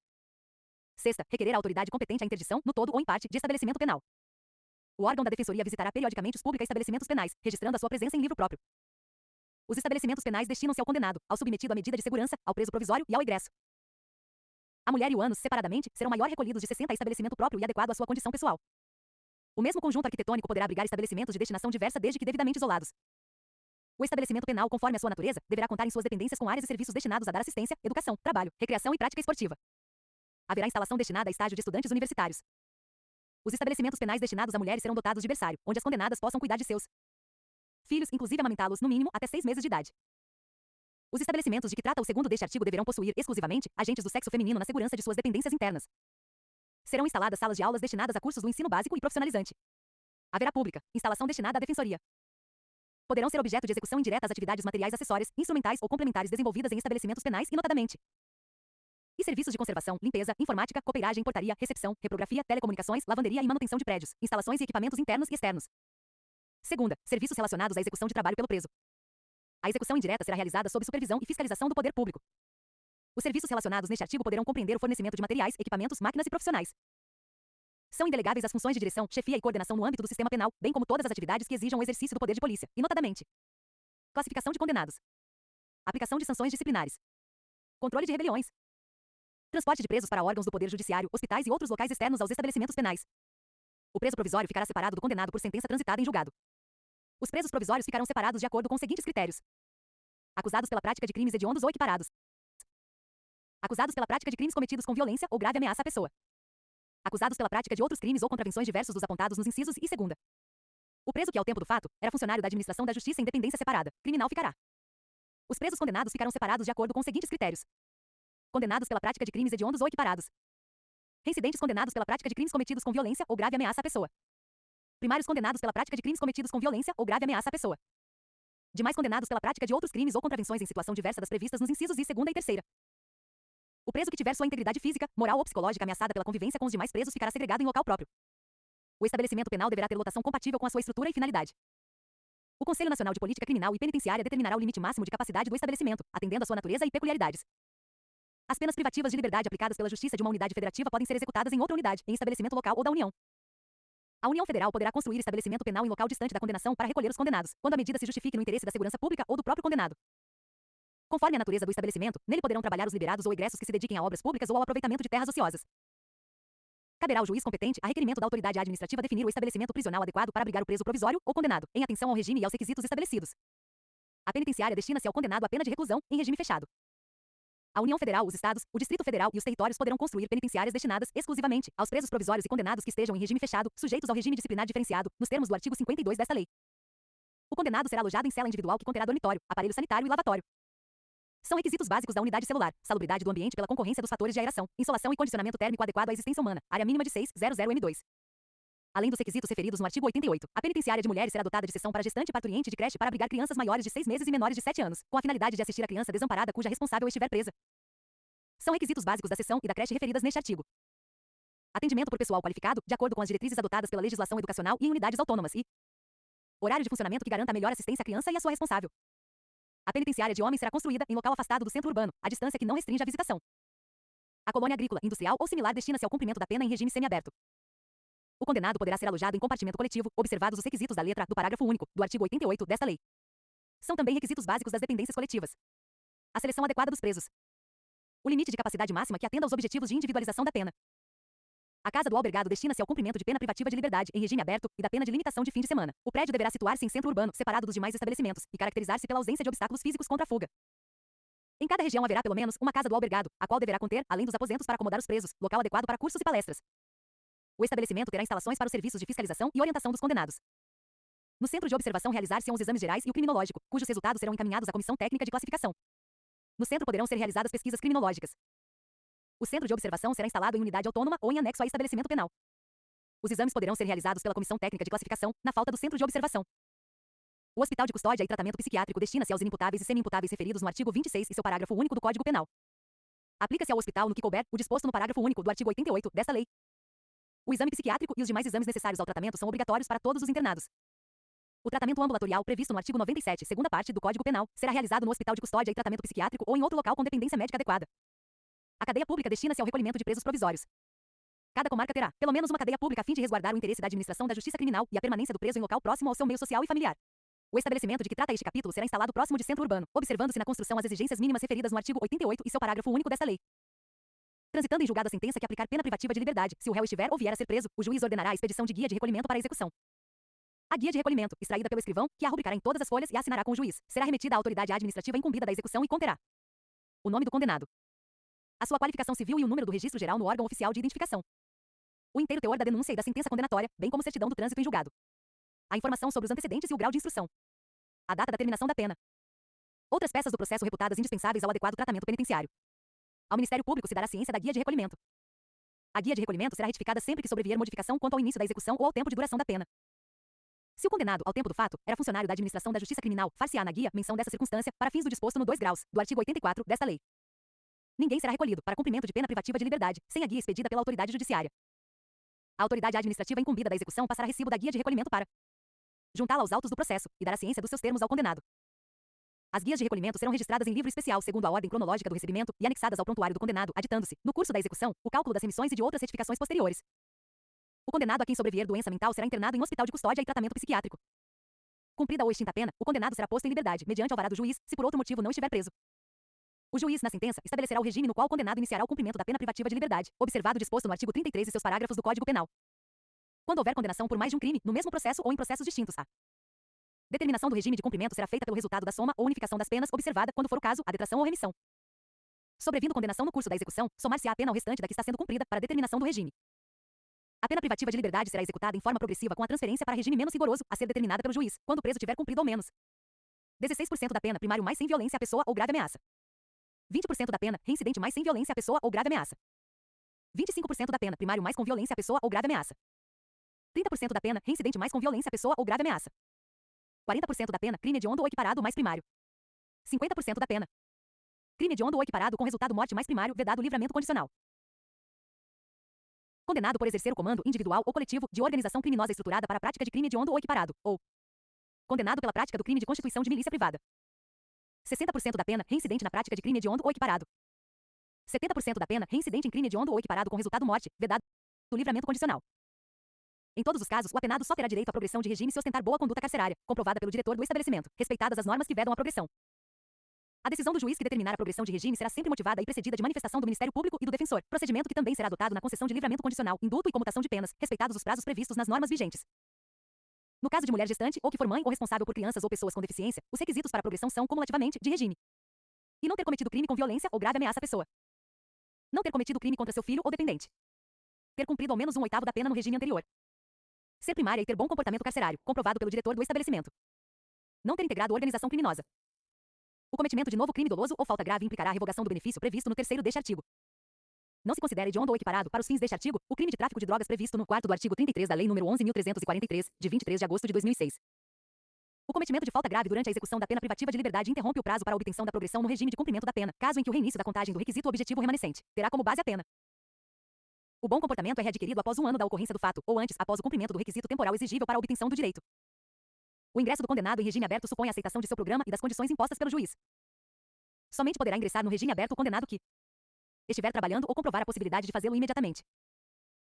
Sexta, requerer à autoridade competente a interdição, no todo ou em parte, de estabelecimento penal. O órgão da Defensoria visitará periodicamente os públicos estabelecimentos penais, registrando a sua presença em livro próprio. Os estabelecimentos penais destinam-se ao condenado, ao submetido à medida de segurança, ao preso provisório e ao egresso. A mulher e o ânus, separadamente, serão maior recolhidos de 60 a estabelecimento próprio e adequado à sua condição pessoal. O mesmo conjunto arquitetônico poderá abrigar estabelecimentos de destinação diversa desde que devidamente isolados. O estabelecimento penal, conforme a sua natureza, deverá contar em suas dependências com áreas e serviços destinados a dar assistência, educação, trabalho, recreação e prática esportiva. Haverá instalação destinada a estágio de estudantes universitários. Os estabelecimentos penais destinados a mulheres serão dotados de berçário, onde as condenadas possam cuidar de seus filhos, inclusive amamentá-los, no mínimo, até 6 meses de idade. Os estabelecimentos de que trata o segundo deste artigo deverão possuir, exclusivamente, agentes do sexo feminino na segurança de suas dependências internas. Serão instaladas salas de aulas destinadas a cursos do ensino básico e profissionalizante. Haverá pública, instalação destinada à defensoria. Poderão ser objeto de execução indireta as atividades materiais acessórias, instrumentais ou complementares desenvolvidas em estabelecimentos penais e notadamente. E serviços de conservação, limpeza, informática, copeiragem, portaria, recepção, reprografia, telecomunicações, lavanderia e manutenção de prédios, instalações e equipamentos internos e externos. Segunda, serviços relacionados à execução de trabalho pelo preso. A execução indireta será realizada sob supervisão e fiscalização do poder público. Os serviços relacionados neste artigo poderão compreender o fornecimento de materiais, equipamentos, máquinas e profissionais. São indelegáveis as funções de direção, chefia e coordenação no âmbito do sistema penal, bem como todas as atividades que exijam o exercício do poder de polícia, e notadamente: classificação de condenados, aplicação de sanções disciplinares, controle de rebeliões, transporte de presos para órgãos do poder judiciário, hospitais e outros locais externos aos estabelecimentos penais. O preso provisório ficará separado do condenado por sentença transitada em julgado. Os presos provisórios ficarão separados de acordo com os seguintes critérios: acusados pela prática de crimes hediondos ou equiparados, acusados pela prática de crimes cometidos com violência ou grave ameaça à pessoa, acusados pela prática de outros crimes ou contravenções diversos dos apontados nos incisos e segunda. O preso que, ao tempo do fato, era funcionário da administração da justiça em dependência separada, criminal ficará. Os presos condenados ficarão separados de acordo com os seguintes critérios: condenados pela prática de crimes hediondos ou equiparados. Reincidentes condenados pela prática de crimes cometidos com violência ou grave ameaça à pessoa. Primários condenados pela prática de crimes cometidos com violência ou grave ameaça à pessoa. Demais condenados pela prática de outros crimes ou contravenções em situação diversa das previstas nos incisos e segunda e terceira. O preso que tiver sua integridade física, moral ou psicológica ameaçada pela convivência com os demais presos ficará segregado em local próprio. O estabelecimento penal deverá ter lotação compatível com a sua estrutura e finalidade. O Conselho Nacional de Política Criminal e Penitenciária determinará o limite máximo de capacidade do estabelecimento, atendendo à sua natureza e peculiaridades. As penas privativas de liberdade aplicadas pela Justiça de uma unidade federativa podem ser executadas em outra unidade, em estabelecimento local ou da União. A União Federal poderá construir estabelecimento penal em local distante da condenação para recolher os condenados, quando a medida se justifique no interesse da segurança pública ou do próprio condenado. Conforme a natureza do estabelecimento, nele poderão trabalhar os liberados ou egressos que se dediquem a obras públicas ou ao aproveitamento de terras ociosas. Caberá ao juiz competente, a requerimento da autoridade administrativa, definir o estabelecimento prisional adequado para abrigar o preso provisório ou condenado, em atenção ao regime e aos requisitos estabelecidos. A penitenciária destina-se ao condenado a pena de reclusão, em regime fechado. A União Federal, os Estados, o Distrito Federal e os territórios poderão construir penitenciárias destinadas exclusivamente aos presos provisórios e condenados que estejam em regime fechado, sujeitos ao regime disciplinar diferenciado, nos termos do artigo 52 desta lei. O condenado será alojado em cela individual que conterá dormitório, aparelho sanitário e lavatório. São requisitos básicos da unidade celular: salubridade do ambiente pela concorrência dos fatores de aeração, insolação e condicionamento térmico adequado à existência humana, área mínima de 600 m2. Além dos requisitos referidos no artigo 88, a penitenciária de mulheres será dotada de seção para gestante e parturiente de creche para abrigar crianças maiores de 6 meses e menores de 7 anos, com a finalidade de assistir a criança desamparada cuja responsável estiver presa. São requisitos básicos da seção e da creche referidas neste artigo: atendimento por pessoal qualificado, de acordo com as diretrizes adotadas pela legislação educacional e em unidades autônomas, e horário de funcionamento que garanta a melhor assistência à criança e à sua responsável. A penitenciária de homens será construída em local afastado do centro urbano, a distância que não restringe a visitação. A colônia agrícola, industrial ou similar destina-se ao cumprimento da pena em regime semiaberto. O condenado poderá ser alojado em compartimento coletivo, observados os requisitos da letra A do parágrafo único do artigo 88 desta lei. São também requisitos básicos das dependências coletivas: a seleção adequada dos presos, o limite de capacidade máxima que atenda aos objetivos de individualização da pena. A casa do albergado destina-se ao cumprimento de pena privativa de liberdade em regime aberto e da pena de limitação de fim de semana. O prédio deverá situar-se em centro urbano, separado dos demais estabelecimentos, e caracterizar-se pela ausência de obstáculos físicos contra a fuga. Em cada região haverá pelo menos uma casa do albergado, a qual deverá conter, além dos aposentos para acomodar os presos, local adequado para cursos e palestras. O estabelecimento terá instalações para os serviços de fiscalização e orientação dos condenados. No centro de observação realizar-se-ão os exames gerais e o criminológico, cujos resultados serão encaminhados à Comissão Técnica de Classificação. No centro poderão ser realizadas pesquisas criminológicas. O centro de observação será instalado em unidade autônoma ou em anexo a estabelecimento penal. Os exames poderão ser realizados pela Comissão Técnica de Classificação, na falta do centro de observação. O Hospital de Custódia e Tratamento Psiquiátrico destina-se aos inimputáveis e semi-imputáveis referidos no artigo 26 e seu parágrafo único do Código Penal. Aplica-se ao hospital no que couber o disposto no parágrafo único do artigo 88 desta lei. O exame psiquiátrico e os demais exames necessários ao tratamento são obrigatórios para todos os internados. O tratamento ambulatorial previsto no artigo 97, segunda parte do Código Penal, será realizado no Hospital de Custódia e Tratamento Psiquiátrico ou em outro local com dependência médica adequada. A cadeia pública destina-se ao recolhimento de presos provisórios. Cada comarca terá, pelo menos uma cadeia pública a fim de resguardar o interesse da administração da justiça criminal e a permanência do preso em local próximo ao seu meio social e familiar. O estabelecimento de que trata este capítulo será instalado próximo de centro urbano, observando-se na construção as exigências mínimas referidas no artigo 88 e seu parágrafo único desta lei. Transitando em julgado a sentença que aplicar pena privativa de liberdade, se o réu estiver ou vier a ser preso, o juiz ordenará a expedição de guia de recolhimento para a execução. A guia de recolhimento, extraída pelo escrivão, que a rubricará em todas as folhas e a assinará com o juiz, será remetida à autoridade administrativa incumbida da execução e conterá o nome do condenado, a sua qualificação civil e o número do registro geral no órgão oficial de identificação, o inteiro teor da denúncia e da sentença condenatória, bem como certidão do trânsito em julgado, a informação sobre os antecedentes e o grau de instrução, a data da terminação da pena, outras peças do processo reputadas indispensáveis ao adequado tratamento penitenciário. Ao Ministério Público se dará ciência da guia de recolhimento. A guia de recolhimento será retificada sempre que sobrevier modificação quanto ao início da execução ou ao tempo de duração da pena. Se o condenado, ao tempo do fato, era funcionário da administração da Justiça Criminal, far-se-á na guia menção dessa circunstância para fins do disposto no 2 graus do artigo 84 desta lei. Ninguém será recolhido para cumprimento de pena privativa de liberdade, sem a guia expedida pela autoridade judiciária. A autoridade administrativa incumbida da execução passará recibo da guia de recolhimento para juntá-la aos autos do processo e dar a ciência dos seus termos ao condenado. As guias de recolhimento serão registradas em livro especial segundo a ordem cronológica do recebimento e anexadas ao prontuário do condenado, aditando-se, no curso da execução, o cálculo das remissões e de outras retificações posteriores. O condenado a quem sobrevier doença mental será internado em hospital de custódia e tratamento psiquiátrico. Cumprida ou extinta a pena, o condenado será posto em liberdade, mediante alvará do juiz, se por outro motivo não estiver preso. O juiz, na sentença, estabelecerá o regime no qual o condenado iniciará o cumprimento da pena privativa de liberdade, observado o disposto no artigo 33 e seus parágrafos do Código Penal. Quando houver condenação por mais de um crime, no mesmo processo ou em processos distintos, a determinação do regime de cumprimento será feita pelo resultado da soma ou unificação das penas, observada, quando for o caso, a detração ou remissão. Sobrevindo condenação no curso da execução, somar-se-á a pena ao restante da que está sendo cumprida, para determinação do regime. A pena privativa de liberdade será executada em forma progressiva com a transferência para regime menos rigoroso, a ser determinada pelo juiz, quando o preso tiver cumprido ao menos 16% da pena primário mais sem violência à pessoa ou grave ameaça. 20% da pena reincidente mais sem violência à pessoa ou grave ameaça. 25% da pena primário mais com violência à pessoa ou grave ameaça. 30% da pena reincidente mais com violência à pessoa ou grave ameaça. 40% da pena crime hediondo ou equiparado mais primário. 50% da pena crime hediondo ou equiparado com resultado morte mais primário vedado livramento condicional. Condenado por exercer o comando individual ou coletivo de organização criminosa estruturada para a prática de crime hediondo ou equiparado, ou condenado pela prática do crime de constituição de milícia privada. 60% da pena reincidente na prática de crime hediondo ou equiparado. 70% da pena reincidente em crime hediondo ou equiparado com resultado morte, vedado livramento condicional. Em todos os casos, o apenado só terá direito à progressão de regime se ostentar boa conduta carcerária, comprovada pelo diretor do estabelecimento, respeitadas as normas que vedam a progressão. A decisão do juiz que determinar a progressão de regime será sempre motivada e precedida de manifestação do Ministério Público e do defensor, procedimento que também será adotado na concessão de livramento condicional, indulto e comutação de penas, respeitados os prazos previstos nas normas vigentes. No caso de mulher gestante, ou que for mãe ou responsável por crianças ou pessoas com deficiência, os requisitos para a progressão são, cumulativamente, de regime. E não ter cometido crime com violência ou grave ameaça à pessoa. Não ter cometido crime contra seu filho ou dependente. Ter cumprido ao menos 1/8 da pena no regime anterior. Ser primária e ter bom comportamento carcerário, comprovado pelo diretor do estabelecimento. Não ter integrado organização criminosa. O cometimento de novo crime doloso ou falta grave implicará a revogação do benefício previsto no 3º deste artigo. Não se considera hediondo ou equiparado, para os fins deste artigo, o crime de tráfico de drogas previsto no 4º do artigo 33 da Lei nº 11.343, de 23 de agosto de 2006. O cometimento de falta grave durante a execução da pena privativa de liberdade interrompe o prazo para a obtenção da progressão no regime de cumprimento da pena, caso em que o reinício da contagem do requisito objetivo remanescente terá como base a pena. O bom comportamento é readquirido após 1 ano da ocorrência do fato, ou antes, após o cumprimento do requisito temporal exigível para a obtenção do direito. O ingresso do condenado em regime aberto supõe a aceitação de seu programa e das condições impostas pelo juiz. Somente poderá ingressar no regime aberto o condenado que estiver trabalhando ou comprovar a possibilidade de fazê-lo imediatamente.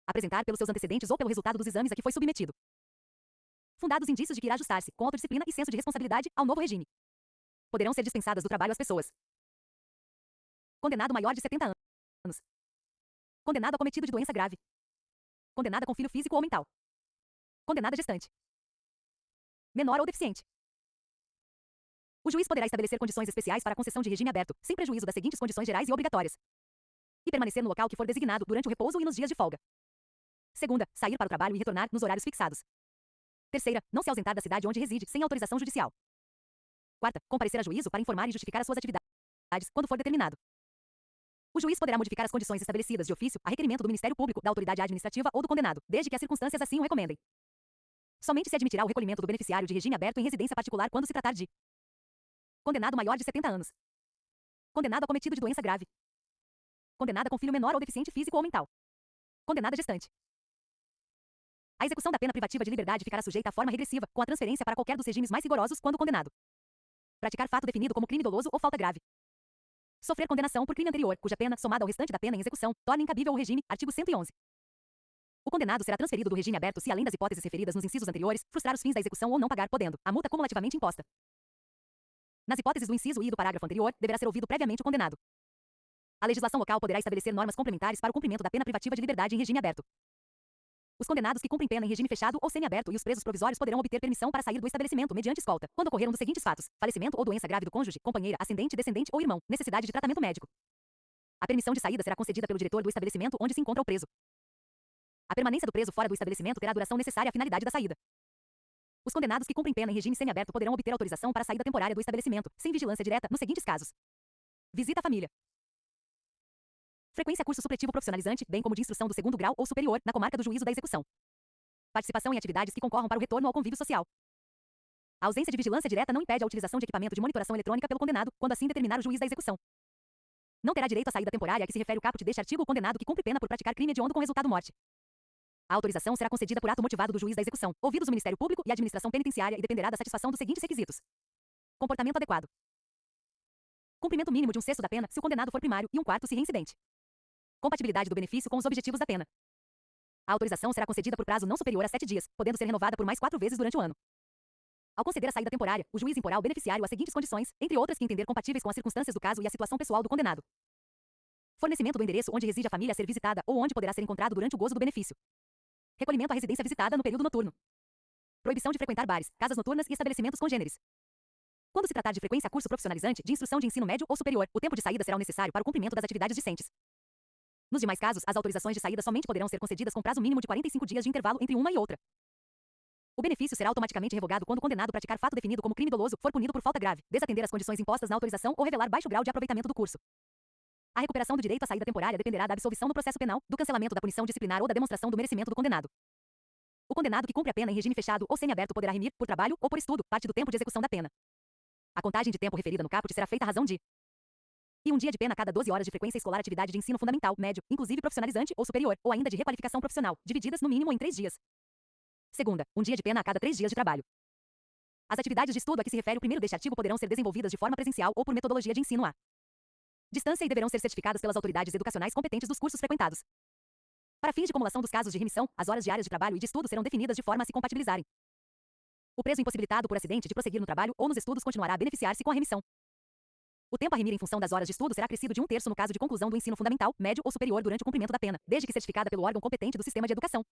Apresentar pelos seus antecedentes ou pelo resultado dos exames a que foi submetido fundados indícios de que irá ajustar-se, com autodisciplina e senso de responsabilidade, ao novo regime. Poderão ser dispensadas do trabalho as pessoas. Condenado maior de 70 anos. Condenado acometido de doença grave. Condenada com filho físico ou mental. Condenada gestante. Menor ou deficiente. O juiz poderá estabelecer condições especiais para a concessão de regime aberto, sem prejuízo das seguintes condições gerais e obrigatórias. E permanecer no local que for designado durante o repouso e nos dias de folga. Segunda, sair para o trabalho e retornar nos horários fixados. Terceira, não se ausentar da cidade onde reside, sem autorização judicial. Quarta, comparecer a juízo para informar e justificar as suas atividades, quando for determinado. O juiz poderá modificar as condições estabelecidas de ofício, a requerimento do Ministério Público, da autoridade administrativa ou do condenado, desde que as circunstâncias assim o recomendem. Somente se admitirá o recolhimento do beneficiário de regime aberto em residência particular quando se tratar de condenado maior de 70 anos. Condenado acometido de doença grave. Condenada com filho menor ou deficiente físico ou mental. Condenada gestante. A execução da pena privativa de liberdade ficará sujeita à forma regressiva, com a transferência para qualquer dos regimes mais rigorosos quando condenado. Praticar fato definido como crime doloso ou falta grave. Sofrer condenação por crime anterior, cuja pena, somada ao restante da pena em execução, torna incabível o regime, artigo 111. O condenado será transferido do regime aberto se, além das hipóteses referidas nos incisos anteriores, frustrar os fins da execução ou não pagar, podendo, a multa cumulativamente imposta. Nas hipóteses do inciso I do parágrafo anterior, deverá ser ouvido previamente o condenado. A legislação local poderá estabelecer normas complementares para o cumprimento da pena privativa de liberdade em regime aberto. Os condenados que cumprem pena em regime fechado ou semiaberto e os presos provisórios poderão obter permissão para sair do estabelecimento mediante escolta, quando ocorreram dos seguintes fatos: falecimento ou doença grave do cônjuge, companheira, ascendente, descendente ou irmão, necessidade de tratamento médico. A permissão de saída será concedida pelo diretor do estabelecimento onde se encontra o preso. A permanência do preso fora do estabelecimento terá a duração necessária à finalidade da saída. Os condenados que cumprem pena em regime semiaberto poderão obter autorização para a saída temporária do estabelecimento, sem vigilância direta, nos seguintes casos: visita à família. Frequência curso supletivo profissionalizante, bem como de instrução do 2º grau ou superior, na comarca do juízo da execução. Participação em atividades que concorram para o retorno ao convívio social. A ausência de vigilância direta não impede a utilização de equipamento de monitoração eletrônica pelo condenado, quando assim determinar o juiz da execução. Não terá direito à saída temporária a que se refere o caput deste artigo o condenado que cumpre pena por praticar crime hediondo com resultado morte. A autorização será concedida por ato motivado do juiz da execução, ouvidos o Ministério Público e a administração penitenciária e dependerá da satisfação dos seguintes requisitos: comportamento adequado. Cumprimento mínimo de 1/6 da pena, se o condenado for primário, e 1/4 se reincidente. Compatibilidade do benefício com os objetivos da pena. A autorização será concedida por prazo não superior a 7 dias, podendo ser renovada por mais 4 vezes durante o ano. Ao conceder a saída temporária, o juiz imporá ao beneficiário as seguintes condições, entre outras que entender compatíveis com as circunstâncias do caso e a situação pessoal do condenado: fornecimento do endereço onde reside a família a ser visitada ou onde poderá ser encontrado durante o gozo do benefício. Recolhimento à residência visitada no período noturno. Proibição de frequentar bares, casas noturnas e estabelecimentos congêneres. Quando se tratar de frequência a curso profissionalizante, de instrução de ensino médio ou superior, o tempo de saída será o necessário para o cumprimento das atividades discentes. Nos demais casos, as autorizações de saída somente poderão ser concedidas com prazo mínimo de 45 dias de intervalo entre uma e outra. O benefício será automaticamente revogado quando o condenado praticar fato definido como crime doloso, for punido por falta grave, desatender as condições impostas na autorização ou revelar baixo grau de aproveitamento do curso. A recuperação do direito à saída temporária dependerá da absolvição no processo penal, do cancelamento da punição disciplinar ou da demonstração do merecimento do condenado. O condenado que cumpre a pena em regime fechado ou semiaberto poderá remir, por trabalho ou por estudo, parte do tempo de execução da pena. A contagem de tempo referida no caput será feita à razão de e um dia de pena a cada 12 horas de frequência escolar, atividade de ensino fundamental, médio, inclusive profissionalizante ou superior, ou ainda de requalificação profissional, divididas no mínimo em 3 dias. Segunda, um dia de pena a cada 3 dias de trabalho. As atividades de estudo a que se refere o primeiro deste artigo poderão ser desenvolvidas de forma presencial ou por metodologia de ensino à distância e deverão ser certificadas pelas autoridades educacionais competentes dos cursos frequentados. Para fins de acumulação dos casos de remissão, as horas diárias de trabalho e de estudo serão definidas de forma a se compatibilizarem. O preso impossibilitado por acidente de prosseguir no trabalho ou nos estudos continuará a beneficiar-se com a remissão. O tempo a remir em função das horas de estudo será acrescido de 1/3 no caso de conclusão do ensino fundamental, médio ou superior durante o cumprimento da pena, desde que certificada pelo órgão competente do sistema de educação.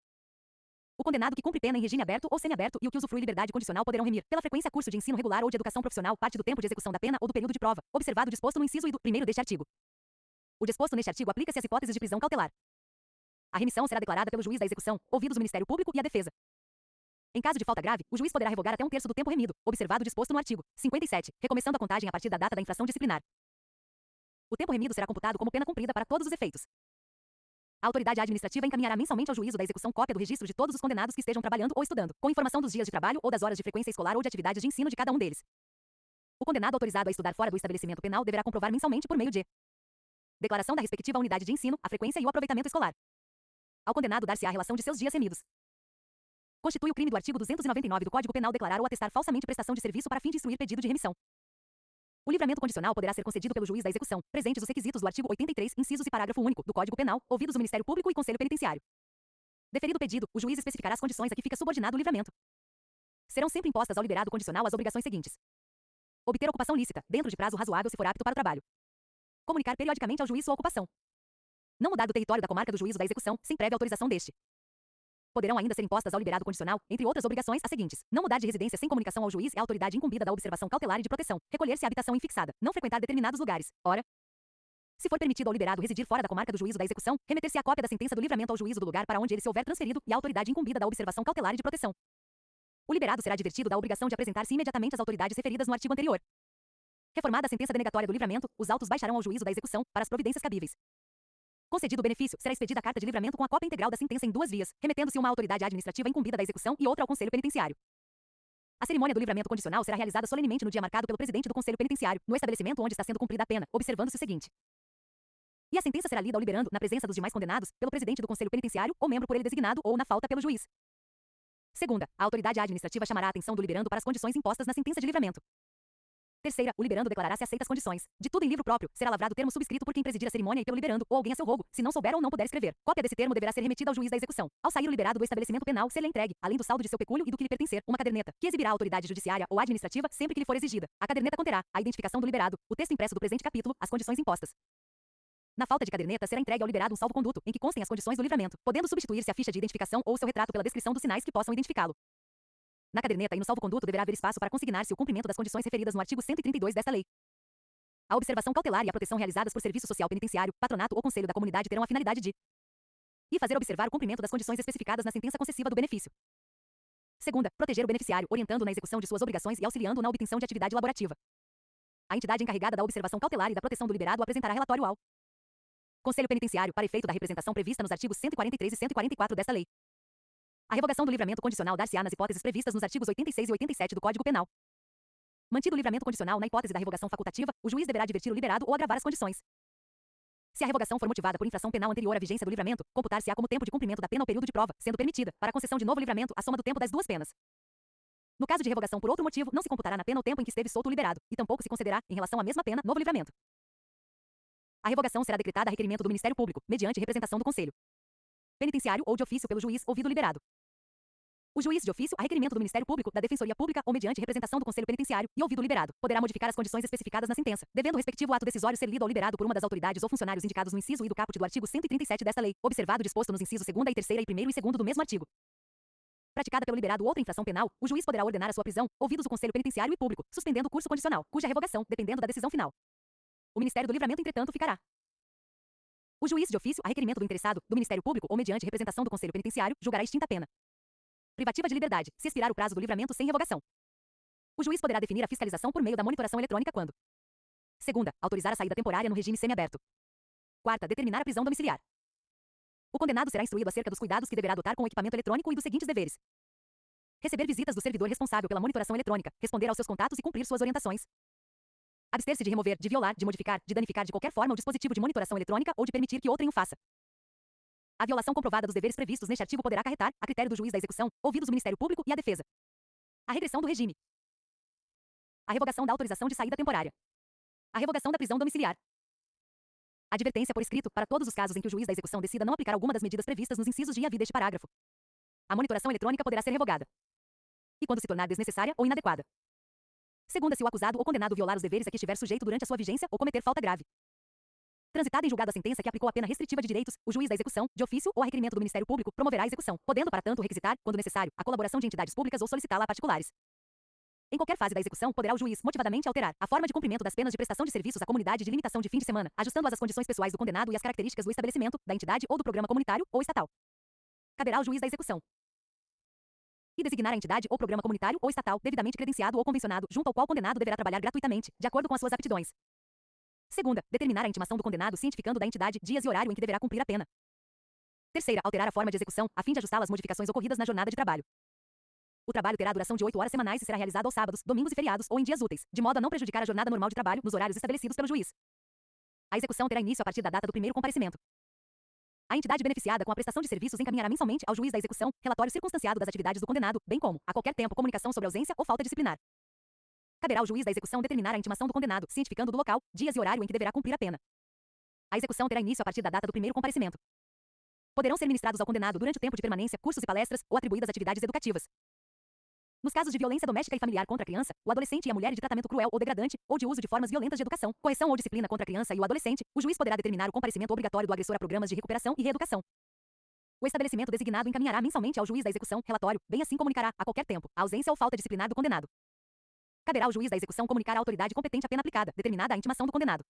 O condenado que cumpre pena em regime aberto ou semiaberto e o que usufrui liberdade condicional poderão remir, pela frequência curso de ensino regular ou de educação profissional, parte do tempo de execução da pena ou do período de prova, observado o disposto no inciso I do primeiro deste artigo. O disposto neste artigo aplica-se às hipóteses de prisão cautelar. A remissão será declarada pelo juiz da execução, ouvidos o Ministério Público e a defesa. Em caso de falta grave, o juiz poderá revogar até 1/3 do tempo remido, observado o disposto no artigo 57, recomeçando a contagem a partir da data da infração disciplinar. O tempo remido será computado como pena cumprida para todos os efeitos. A autoridade administrativa encaminhará mensalmente ao juízo da execução cópia do registro de todos os condenados que estejam trabalhando ou estudando, com informação dos dias de trabalho ou das horas de frequência escolar ou de atividades de ensino de cada um deles. O condenado autorizado a estudar fora do estabelecimento penal deverá comprovar mensalmente por meio de declaração da respectiva unidade de ensino, a frequência e o aproveitamento escolar. Ao condenado dar-se-á a relação de seus dias remidos. Constitui o crime do artigo 299 do Código Penal declarar ou atestar falsamente prestação de serviço para fim de instruir pedido de remissão. O livramento condicional poderá ser concedido pelo juiz da execução, presentes os requisitos do artigo 83, incisos e parágrafo único, do Código Penal, ouvidos o Ministério Público e Conselho Penitenciário. Deferido o pedido, o juiz especificará as condições a que fica subordinado o livramento. Serão sempre impostas ao liberado condicional as obrigações seguintes: obter ocupação lícita, dentro de prazo razoável se for apto para o trabalho. Comunicar periodicamente ao juiz sua ocupação. Não mudar do território da comarca do juízo da execução, sem prévia autorização deste. Poderão ainda ser impostas ao liberado condicional, entre outras obrigações, as seguintes: não mudar de residência sem comunicação ao juiz e à autoridade incumbida da observação cautelar e de proteção, recolher-se à habitação infixada, não frequentar determinados lugares. Ora, se for permitido ao liberado residir fora da comarca do juízo da execução, remeter-se a cópia da sentença do livramento ao juízo do lugar para onde ele se houver transferido e à autoridade incumbida da observação cautelar e de proteção. O liberado será advertido da obrigação de apresentar-se imediatamente às autoridades referidas no artigo anterior. Reformada a sentença denegatória do livramento, os autos baixarão ao juízo da execução para as providências cabíveis. Concedido o benefício, será expedida a carta de livramento com a cópia integral da sentença em 2 vias, remetendo-se uma à autoridade administrativa incumbida da execução e outra ao Conselho Penitenciário. A cerimônia do livramento condicional será realizada solenemente no dia marcado pelo presidente do Conselho Penitenciário, no estabelecimento onde está sendo cumprida a pena, observando-se o seguinte: e a sentença será lida ao liberando, na presença dos demais condenados, pelo presidente do Conselho Penitenciário ou membro por ele designado ou, na falta, pelo juiz. Segunda, a autoridade administrativa chamará a atenção do liberando para as condições impostas na sentença de livramento. Terceira, o liberando declarará-se aceita as condições. De tudo em livro próprio, será lavrado termo subscrito por quem presidir a cerimônia e pelo liberando, ou alguém a seu rogo, se não souber ou não puder escrever. Cópia desse termo deverá ser remetida ao juiz da execução. Ao sair o liberado do estabelecimento penal, ser-lhe entregue, além do saldo de seu pecúlio e do que lhe pertencer, uma caderneta, que exibirá a autoridade judiciária ou administrativa sempre que lhe for exigida. A caderneta conterá a identificação do liberado, o texto impresso do presente capítulo, as condições impostas. Na falta de caderneta, será entregue ao liberado um salvo-conduto, em que constem as condições do livramento, podendo substituir-se a ficha de identificação ou seu retrato pela descrição dos sinais que possam identificá-lo. Na caderneta e no salvo-conduto deverá haver espaço para consignar-se o cumprimento das condições referidas no artigo 132 desta lei. A observação cautelar e a proteção realizadas por Serviço Social Penitenciário, Patronato ou Conselho da Comunidade terão a finalidade de e fazer observar o cumprimento das condições especificadas na sentença concessiva do benefício. Segunda, proteger o beneficiário, orientando na execução de suas obrigações e auxiliando na obtenção de atividade laborativa. A entidade encarregada da observação cautelar e da proteção do liberado apresentará relatório ao Conselho Penitenciário para efeito da representação prevista nos artigos 143 e 144 desta lei. A revogação do livramento condicional dar-se-á nas hipóteses previstas nos artigos 86 e 87 do Código Penal. Mantido o livramento condicional na hipótese da revogação facultativa, o juiz deverá advertir o liberado ou agravar as condições. Se a revogação for motivada por infração penal anterior à vigência do livramento, computar-se-á como tempo de cumprimento da pena ou período de prova, sendo permitida, para a concessão de novo livramento, a soma do tempo das 2 penas. No caso de revogação por outro motivo, não se computará na pena o tempo em que esteve solto o liberado, e tampouco se concederá, em relação à mesma pena, novo livramento. A revogação será decretada a requerimento do Ministério Público, mediante representação do Conselho Penitenciário ou de ofício pelo juiz ouvido o liberado. O juiz de ofício, a requerimento do Ministério Público, da Defensoria Pública ou mediante representação do Conselho Penitenciário e ouvido o liberado, poderá modificar as condições especificadas na sentença, devendo o respectivo ato decisório ser lido ao liberado por uma das autoridades ou funcionários indicados no inciso I do caput do artigo 137 desta lei, observado o disposto nos incisos 2ª e 3ª e 1º e 2º do mesmo artigo. Praticada pelo liberado outra infração penal, o juiz poderá ordenar a sua prisão, ouvidos o Conselho Penitenciário e Público, suspendendo o curso condicional, cuja revogação, dependendo da decisão final. O Ministério do Livramento, entretanto, ficará O juiz, de ofício, a requerimento do interessado, do Ministério Público ou mediante representação do Conselho Penitenciário, julgará extinta a pena. Privativa de liberdade, se expirar o prazo do livramento sem revogação. O juiz poderá definir a fiscalização por meio da monitoração eletrônica quando: segunda, autorizar a saída temporária no regime semiaberto. Quarta, determinar a prisão domiciliar. O condenado será instruído acerca dos cuidados que deverá adotar com o equipamento eletrônico e dos seguintes deveres: receber visitas do servidor responsável pela monitoração eletrônica, responder aos seus contatos e cumprir suas orientações. Abster-se de remover, de violar, de modificar, de danificar de qualquer forma o dispositivo de monitoração eletrônica ou de permitir que outrem o faça. A violação comprovada dos deveres previstos neste artigo poderá acarretar, a critério do juiz da execução, ouvidos o Ministério Público e a defesa, a regressão do regime, a revogação da autorização de saída temporária, a revogação da prisão domiciliar. Advertência por escrito, para todos os casos em que o juiz da execução decida não aplicar alguma das medidas previstas nos incisos de I a V deste parágrafo. A monitoração eletrônica poderá ser revogada. E quando se tornar desnecessária ou inadequada. Segunda, se o acusado ou condenado violar os deveres a que estiver sujeito durante a sua vigência ou cometer falta grave. Transitada em julgado a sentença que aplicou a pena restritiva de direitos, o juiz da execução, de ofício ou a requerimento do Ministério Público, promoverá a execução, podendo para tanto requisitar, quando necessário, a colaboração de entidades públicas ou solicitá-la a particulares. Em qualquer fase da execução, poderá o juiz motivadamente alterar a forma de cumprimento das penas de prestação de serviços à comunidade de limitação de fim de semana, ajustando-as às condições pessoais do condenado e às características do estabelecimento, da entidade ou do programa comunitário ou estatal. Caberá ao juiz da execução e designar a entidade ou programa comunitário ou estatal devidamente credenciado ou convencionado, junto ao qual o condenado deverá trabalhar gratuitamente, de acordo com as suas aptidões. Segunda, determinar a intimação do condenado cientificando da entidade, dias e horário em que deverá cumprir a pena. Terceira, alterar a forma de execução, a fim de ajustá-la às modificações ocorridas na jornada de trabalho. O trabalho terá duração de 8 horas semanais e será realizado aos sábados, domingos e feriados ou em dias úteis, de modo a não prejudicar a jornada normal de trabalho nos horários estabelecidos pelo juiz. A execução terá início a partir da data do primeiro comparecimento. A entidade beneficiada com a prestação de serviços encaminhará mensalmente ao juiz da execução relatório circunstanciado das atividades do condenado, bem como, a qualquer tempo, comunicação sobre ausência ou falta disciplinar. Caberá ao juiz da execução determinar a intimação do condenado, cientificando do local, dias e horário em que deverá cumprir a pena. A execução terá início a partir da data do primeiro comparecimento. Poderão ser ministrados ao condenado durante o tempo de permanência cursos e palestras ou atribuídas atividades educativas. Nos casos de violência doméstica e familiar contra a criança, o adolescente e a mulher de tratamento cruel ou degradante, ou de uso de formas violentas de educação, correção ou disciplina contra a criança e o adolescente, o juiz poderá determinar o comparecimento obrigatório do agressor a programas de recuperação e reeducação. O estabelecimento designado encaminhará mensalmente ao juiz da execução relatório, bem assim comunicará, a qualquer tempo, a ausência ou falta disciplinar do condenado. Caberá ao juiz da execução comunicar à autoridade competente a pena aplicada, determinada a intimação do condenado.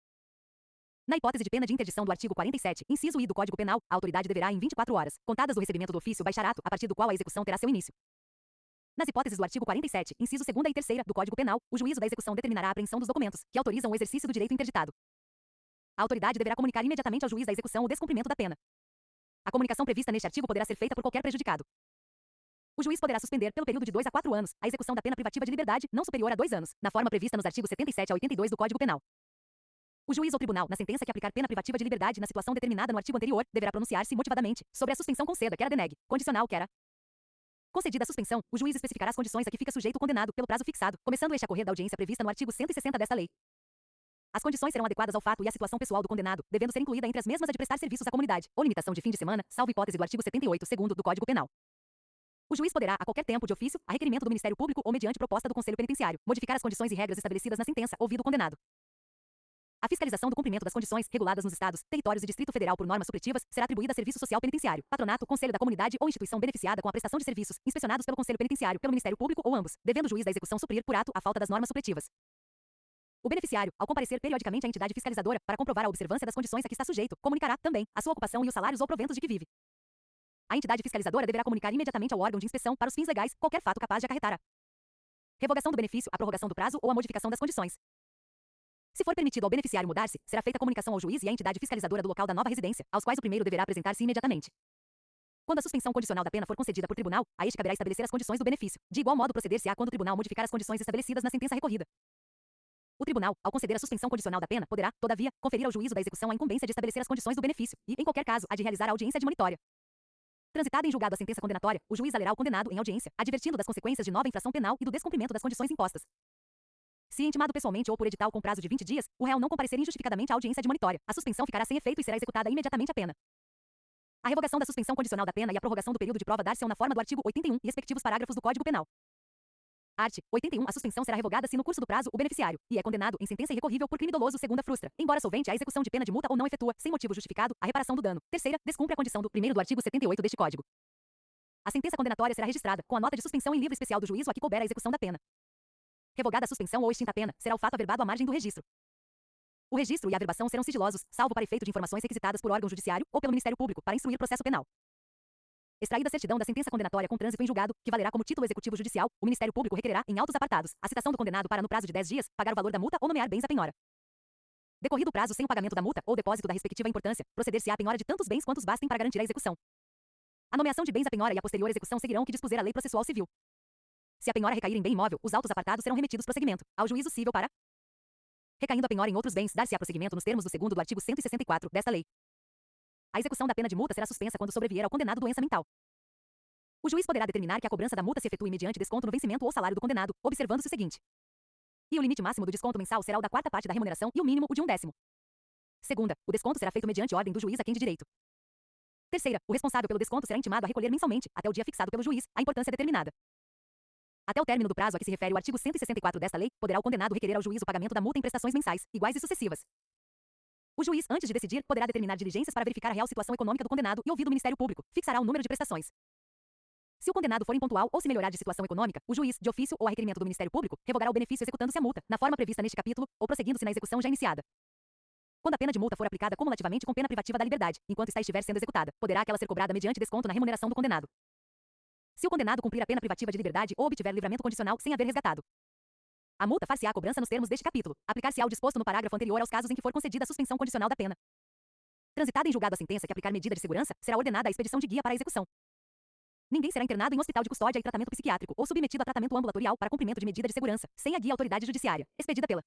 Na hipótese de pena de interdição do artigo 47, inciso I do Código Penal, a autoridade deverá, em 24 horas, contadas do recebimento do ofício, baixar ato, a partir do qual a execução terá seu início. Nas hipóteses do artigo 47, inciso 2ª e 3ª do Código Penal, o juízo da execução determinará a apreensão dos documentos que autorizam o exercício do direito interditado. A autoridade deverá comunicar imediatamente ao juiz da execução o descumprimento da pena. A comunicação prevista neste artigo poderá ser feita por qualquer prejudicado. O juiz poderá suspender, pelo período de 2 a 4 anos, a execução da pena privativa de liberdade, não superior a 2 anos, na forma prevista nos artigos 77 a 82 do Código Penal. O juiz ou tribunal, na sentença que aplicar pena privativa de liberdade na situação determinada no artigo anterior, deverá pronunciar-se motivadamente sobre a suspensão conceda, quer a denegue, condicional, quer a concedida a suspensão, o juiz especificará as condições a que fica sujeito o condenado pelo prazo fixado, começando este a correr da audiência prevista no artigo 160 desta lei. As condições serão adequadas ao fato e à situação pessoal do condenado, devendo ser incluída entre as mesmas a de prestar serviços à comunidade, ou limitação de fim de semana, salvo hipótese do artigo 78 segundo do Código Penal. O juiz poderá, a qualquer tempo de ofício, a requerimento do Ministério Público ou mediante proposta do Conselho Penitenciário, modificar as condições e regras estabelecidas na sentença, ouvido o condenado. A fiscalização do cumprimento das condições reguladas nos estados, territórios e Distrito Federal por normas supletivas será atribuída a Serviço Social Penitenciário, Patronato, Conselho da Comunidade ou instituição beneficiada com a prestação de serviços, inspecionados pelo Conselho Penitenciário, pelo Ministério Público ou ambos, devendo o juiz da execução suprir, por ato, a falta das normas supletivas. O beneficiário, ao comparecer periodicamente à entidade fiscalizadora para comprovar a observância das condições a que está sujeito, comunicará, também, a sua ocupação e os salários ou proventos de que vive. A entidade fiscalizadora deverá comunicar imediatamente ao órgão de inspeção, para os fins legais, qualquer fato capaz de acarretar a revogação do benefício, a prorrogação do prazo ou a modificação das condições. Se for permitido ao beneficiário mudar-se, será feita comunicação ao juiz e à entidade fiscalizadora do local da nova residência, aos quais o primeiro deverá apresentar-se imediatamente. Quando a suspensão condicional da pena for concedida por tribunal, a este caberá estabelecer as condições do benefício. De igual modo proceder-se-á quando o tribunal modificar as condições estabelecidas na sentença recorrida. O tribunal, ao conceder a suspensão condicional da pena, poderá, todavia, conferir ao juízo da execução a incumbência de estabelecer as condições do benefício e, em qualquer caso, a de realizar a audiência admonitória. Transitada em julgado a sentença condenatória, o juiz a lerá ao condenado em audiência, advertindo das consequências de nova infração penal e do descumprimento das condições impostas. Se intimado pessoalmente ou por edital com prazo de 20 dias, o réu não comparecer injustificadamente à audiência admonitória, a suspensão ficará sem efeito e será executada imediatamente a pena. A revogação da suspensão condicional da pena e a prorrogação do período de prova dar-se-ão na forma do artigo 81 e respectivos parágrafos do Código Penal. Art. 81. A suspensão será revogada se no curso do prazo o beneficiário e é condenado em sentença irrecorrível por crime doloso segunda frustra, embora solvente a execução de pena de multa ou não efetua, sem motivo justificado, a reparação do dano. Terceira, descumpre a condição do primeiro do artigo 78 deste Código. A sentença condenatória será registrada, com a nota de suspensão em livro especial do juízo a que couber a execução da pena. Revogada a suspensão ou extinta a pena, será o fato averbado à margem do registro. O registro e a averbação serão sigilosos, salvo para efeito de informações requisitadas por órgão judiciário ou pelo Ministério Público para instruir processo penal. Extraída a certidão da sentença condenatória com trânsito em julgado, que valerá como título executivo judicial, o Ministério Público requererá, em autos apartados, a citação do condenado para, no prazo de 10 dias, pagar o valor da multa ou nomear bens à penhora. Decorrido o prazo sem o pagamento da multa ou depósito da respectiva importância, proceder-se-á à penhora de tantos bens quantos bastem para garantir a execução. A nomeação de bens à penhora e a posterior execução seguirão o que dispuser a lei processual civil. Se a penhora recair em bem imóvel, os autos apartados serão remetidos prosseguimento ao juízo civil para, recaindo a penhora em outros bens, dar-se-á prosseguimento nos termos do 2º do artigo 164 desta lei. A execução da pena de multa será suspensa quando sobrevier ao condenado doença mental. O juiz poderá determinar que a cobrança da multa se efetue mediante desconto no vencimento ou salário do condenado, observando-se o seguinte: e o limite máximo do desconto mensal será o da 4ª parte da remuneração e o mínimo o de 1/10. Segunda, o desconto será feito mediante ordem do juiz a quem de direito. Terceira, o responsável pelo desconto será intimado a recolher mensalmente, até o dia fixado pelo juiz, a importância determinada. Até o término do prazo a que se refere o artigo 164 desta lei, poderá o condenado requerer ao juiz o pagamento da multa em prestações mensais, iguais e sucessivas. O juiz, antes de decidir, poderá determinar diligências para verificar a real situação econômica do condenado e, ouvido o Ministério Público, fixará o número de prestações. Se o condenado for impontual ou se melhorar de situação econômica, o juiz, de ofício ou a requerimento do Ministério Público, revogará o benefício executando-se a multa, na forma prevista neste capítulo, ou prosseguindo-se na execução já iniciada. Quando a pena de multa for aplicada cumulativamente com pena privativa da liberdade, enquanto estiver sendo executada, poderá aquela ser cobrada mediante desconto na remuneração do condenado. Se o condenado cumprir a pena privativa de liberdade ou obtiver livramento condicional sem haver resgatado, a multa far-se-á cobrança nos termos deste capítulo, aplicar-se-á o disposto no parágrafo anterior aos casos em que for concedida a suspensão condicional da pena. Transitada em julgado a sentença que aplicar medida de segurança, será ordenada a expedição de guia para a execução. Ninguém será internado em hospital de custódia e tratamento psiquiátrico ou submetido a tratamento ambulatorial para cumprimento de medida de segurança, sem a guia autoridade judiciária, expedida pela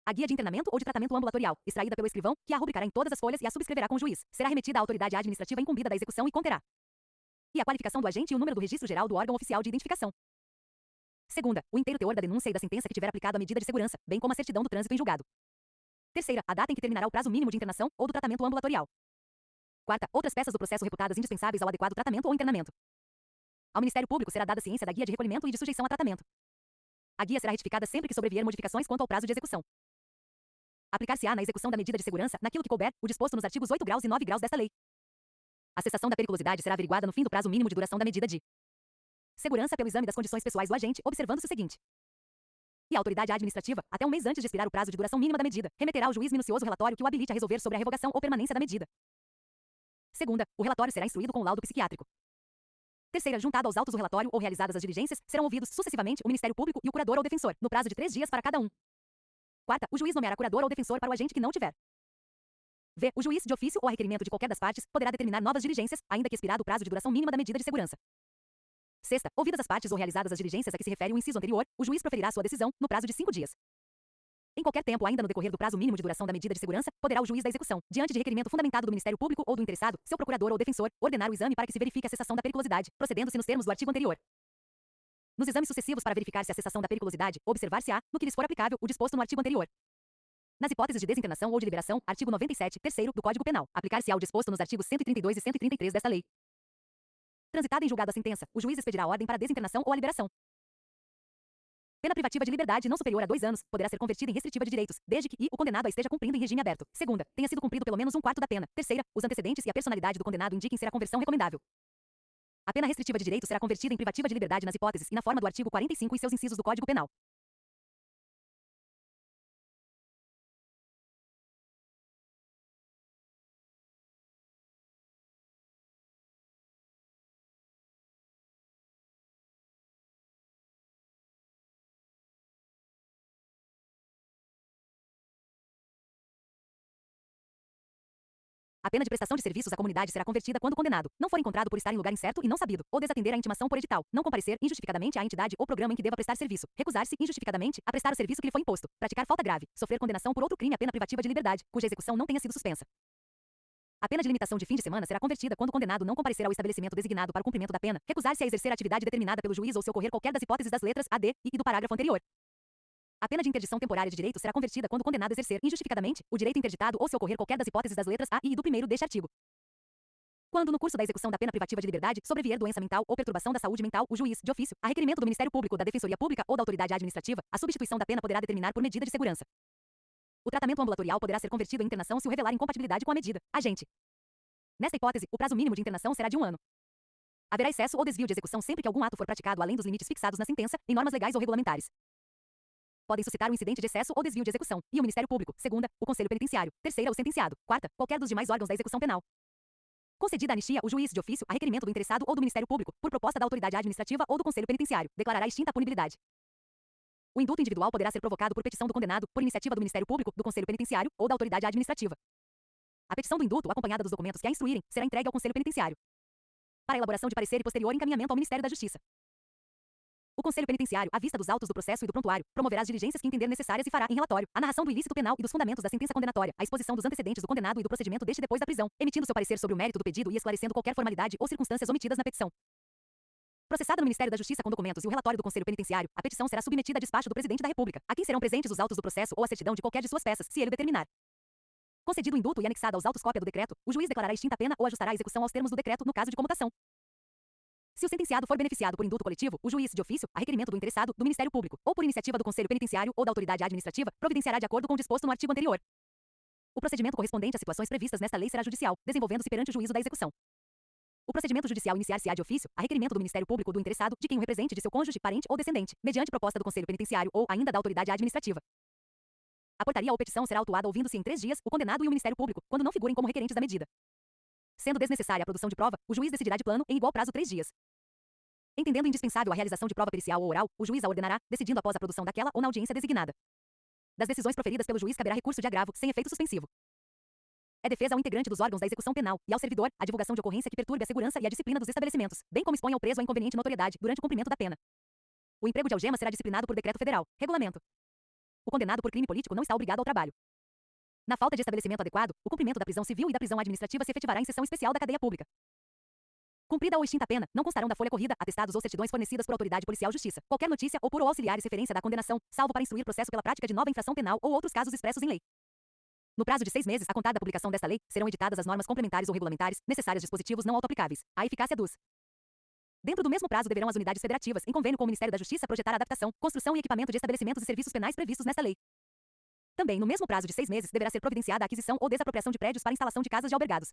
a guia de internamento ou de tratamento ambulatorial, extraída pelo escrivão, que a rubricará em todas as folhas e a subscreverá com o juiz, será remetida à autoridade administrativa incumbida da execução e conterá e a qualificação do agente e o número do registro geral do órgão oficial de identificação. Segunda, o inteiro teor da denúncia e da sentença que tiver aplicado a medida de segurança, bem como a certidão do trânsito em julgado. Terceira, a data em que terminará o prazo mínimo de internação ou do tratamento ambulatorial. Quarta, outras peças do processo reputadas indispensáveis ao adequado tratamento ou internamento. Ao Ministério Público será dada ciência da guia de recolhimento e de sujeição a tratamento. A guia será retificada sempre que sobrevier modificações quanto ao prazo de execução. Aplicar-se-á na execução da medida de segurança, naquilo que couber, o disposto nos artigos 8 graus e 9 graus desta lei. A cessação da periculosidade será averiguada no fim do prazo mínimo de duração da medida de segurança pelo exame das condições pessoais do agente, observando-se o seguinte: e a autoridade administrativa, até um mês antes de expirar o prazo de duração mínima da medida, remeterá ao juiz minucioso relatório que o habilite a resolver sobre a revogação ou permanência da medida. Segunda, o relatório será instruído com laudo psiquiátrico. Terceira, juntado aos autos do relatório ou realizadas as diligências, serão ouvidos sucessivamente o Ministério Público e o curador ou defensor, no prazo de 3 dias para cada um. Quarta, o juiz nomeará curador ou defensor para o agente que não tiver. V. O juiz, de ofício ou a requerimento de qualquer das partes, poderá determinar novas diligências, ainda que expirado o prazo de duração mínima da medida de segurança. Sexta, ouvidas as partes ou realizadas as diligências a que se refere o inciso anterior, o juiz proferirá sua decisão, no prazo de 5 dias. Em qualquer tempo, ainda no decorrer do prazo mínimo de duração da medida de segurança, poderá o juiz da execução, diante de requerimento fundamentado do Ministério Público ou do interessado, seu procurador ou defensor, ordenar o exame para que se verifique a cessação da periculosidade, procedendo-se nos termos do artigo anterior. Nos exames sucessivos para verificar-se a cessação da periculosidade, observar-se-á, no que lhes for aplicável, o disposto no artigo anterior. Nas hipóteses de desinternação ou de liberação, artigo 97, terceiro, do Código Penal, aplicar-se-á o disposto nos artigos 132 e 133 desta lei. Transitada em julgado a sentença, o juiz expedirá a ordem para a desinternação ou a liberação. Pena privativa de liberdade não superior a 2 anos, poderá ser convertida em restritiva de direitos, desde que o condenado a esteja cumprindo em regime aberto. Segunda, tenha sido cumprido pelo menos 1/4 da pena. Terceira, os antecedentes e a personalidade do condenado indiquem ser a conversão recomendável. A pena restritiva de direito será convertida em privativa de liberdade nas hipóteses e na forma do artigo 45 e seus incisos do Código Penal. A pena de prestação de serviços à comunidade será convertida quando o condenado não for encontrado por estar em lugar incerto e não sabido, ou desatender a intimação por edital, não comparecer injustificadamente à entidade ou programa em que deva prestar serviço, recusar-se injustificadamente a prestar o serviço que lhe foi imposto, praticar falta grave, sofrer condenação por outro crime à pena privativa de liberdade, cuja execução não tenha sido suspensa. A pena de limitação de fim de semana será convertida quando o condenado não comparecer ao estabelecimento designado para o cumprimento da pena, recusar-se a exercer a atividade determinada pelo juiz ou se ocorrer qualquer das hipóteses das letras A, D e do parágrafo anterior. A pena de interdição temporária de direito será convertida quando o condenado exercer injustificadamente o direito interditado ou se ocorrer qualquer das hipóteses das letras A e do primeiro deste artigo. Quando, no curso da execução da pena privativa de liberdade, sobrevier doença mental ou perturbação da saúde mental, o juiz, de ofício, a requerimento do Ministério Público, da Defensoria Pública ou da autoridade administrativa, a substituição da pena poderá determinar por medida de segurança. O tratamento ambulatorial poderá ser convertido em internação se o revelar incompatibilidade com a medida. Agente. Nesta hipótese, o prazo mínimo de internação será de 1 ano. Haverá excesso ou desvio de execução sempre que algum ato for praticado além dos limites fixados na sentença, em normas legais ou regulamentares. podem suscitar um incidente de excesso ou desvio de execução, e o Ministério Público, segunda, o Conselho Penitenciário, terceira, o sentenciado, quarta, qualquer dos demais órgãos da execução penal. Concedida a anistia, o juiz, de ofício, a requerimento do interessado ou do Ministério Público, por proposta da autoridade administrativa ou do Conselho Penitenciário, declarará extinta a punibilidade. O indulto individual poderá ser provocado por petição do condenado, por iniciativa do Ministério Público, do Conselho Penitenciário ou da autoridade administrativa. A petição do indulto, acompanhada dos documentos que a instruírem, será entregue ao Conselho Penitenciário para elaboração de parecer e posterior encaminhamento ao Ministério da Justiça. O Conselho Penitenciário, à vista dos autos do processo e do prontuário, promoverá as diligências que entender necessárias e fará, em relatório, a narração do ilícito penal e dos fundamentos da sentença condenatória, a exposição dos antecedentes do condenado e do procedimento deste depois da prisão, emitindo seu parecer sobre o mérito do pedido e esclarecendo qualquer formalidade ou circunstâncias omitidas na petição. Processada no Ministério da Justiça com documentos e o relatório do Conselho Penitenciário, a petição será submetida a despacho do Presidente da República, a quem serão presentes os autos do processo ou a certidão de qualquer de suas peças, se ele o determinar. Concedido o indulto e anexada aos autos cópia do decreto, o juiz declarará extinta a pena ou ajustará a execução aos termos do decreto no caso de comutação. Se o sentenciado for beneficiado por indulto coletivo, o juiz, de ofício, a requerimento do interessado, do Ministério Público, ou por iniciativa do Conselho Penitenciário ou da autoridade administrativa, providenciará de acordo com o disposto no artigo anterior. O procedimento correspondente às situações previstas nesta lei será judicial, desenvolvendo-se perante o juízo da execução. O procedimento judicial iniciar-se-á de ofício, a requerimento do Ministério Público ou do interessado, de quem o represente de seu cônjuge, parente ou descendente, mediante proposta do Conselho Penitenciário ou, ainda, da autoridade administrativa. A portaria ou petição será autuada ouvindo-se em 3 dias o condenado e o Ministério Público, quando não figurem como requerentes da medida. Sendo desnecessária a produção de prova, o juiz decidirá de plano, em igual prazo 3 dias. Entendendo indispensável a realização de prova pericial ou oral, o juiz a ordenará, decidindo após a produção daquela ou na audiência designada. Das decisões proferidas pelo juiz caberá recurso de agravo, sem efeito suspensivo. É defesa ao integrante dos órgãos da execução penal e ao servidor a divulgação de ocorrência que perturbe a segurança e a disciplina dos estabelecimentos, bem como expõe ao preso a inconveniente notoriedade durante o cumprimento da pena. O emprego de algema será disciplinado por decreto federal, regulamento. O condenado por crime político não está obrigado ao trabalho. Na falta de estabelecimento adequado, o cumprimento da prisão civil e da prisão administrativa se efetivará em sessão especial da cadeia pública. Cumprida ou extinta a pena, não constarão da folha corrida, atestados ou certidões fornecidas por autoridade policial justiça, qualquer notícia ou por ou auxiliares referência da condenação, salvo para instruir processo pela prática de nova infração penal ou outros casos expressos em lei. No prazo de 6 meses, a contar da publicação desta lei, serão editadas as normas complementares ou regulamentares, necessárias dispositivos não autoaplicáveis. A eficácia dos. Dentro do mesmo prazo deverão as unidades federativas, em convênio com o Ministério da Justiça, projetar a adaptação, construção e equipamento de estabelecimentos e serviços penais previstos nesta lei. Também, no mesmo prazo de 6 meses, deverá ser providenciada a aquisição ou desapropriação de prédios para instalação de casas de albergados.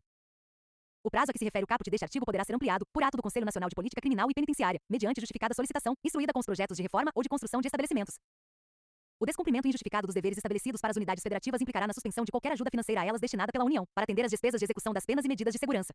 O prazo a que se refere o caput deste artigo poderá ser ampliado, por ato do Conselho Nacional de Política Criminal e Penitenciária, mediante justificada solicitação, instruída com os projetos de reforma ou de construção de estabelecimentos. O descumprimento injustificado dos deveres estabelecidos para as unidades federativas implicará na suspensão de qualquer ajuda financeira a elas destinada pela União, para atender às despesas de execução das penas e medidas de segurança.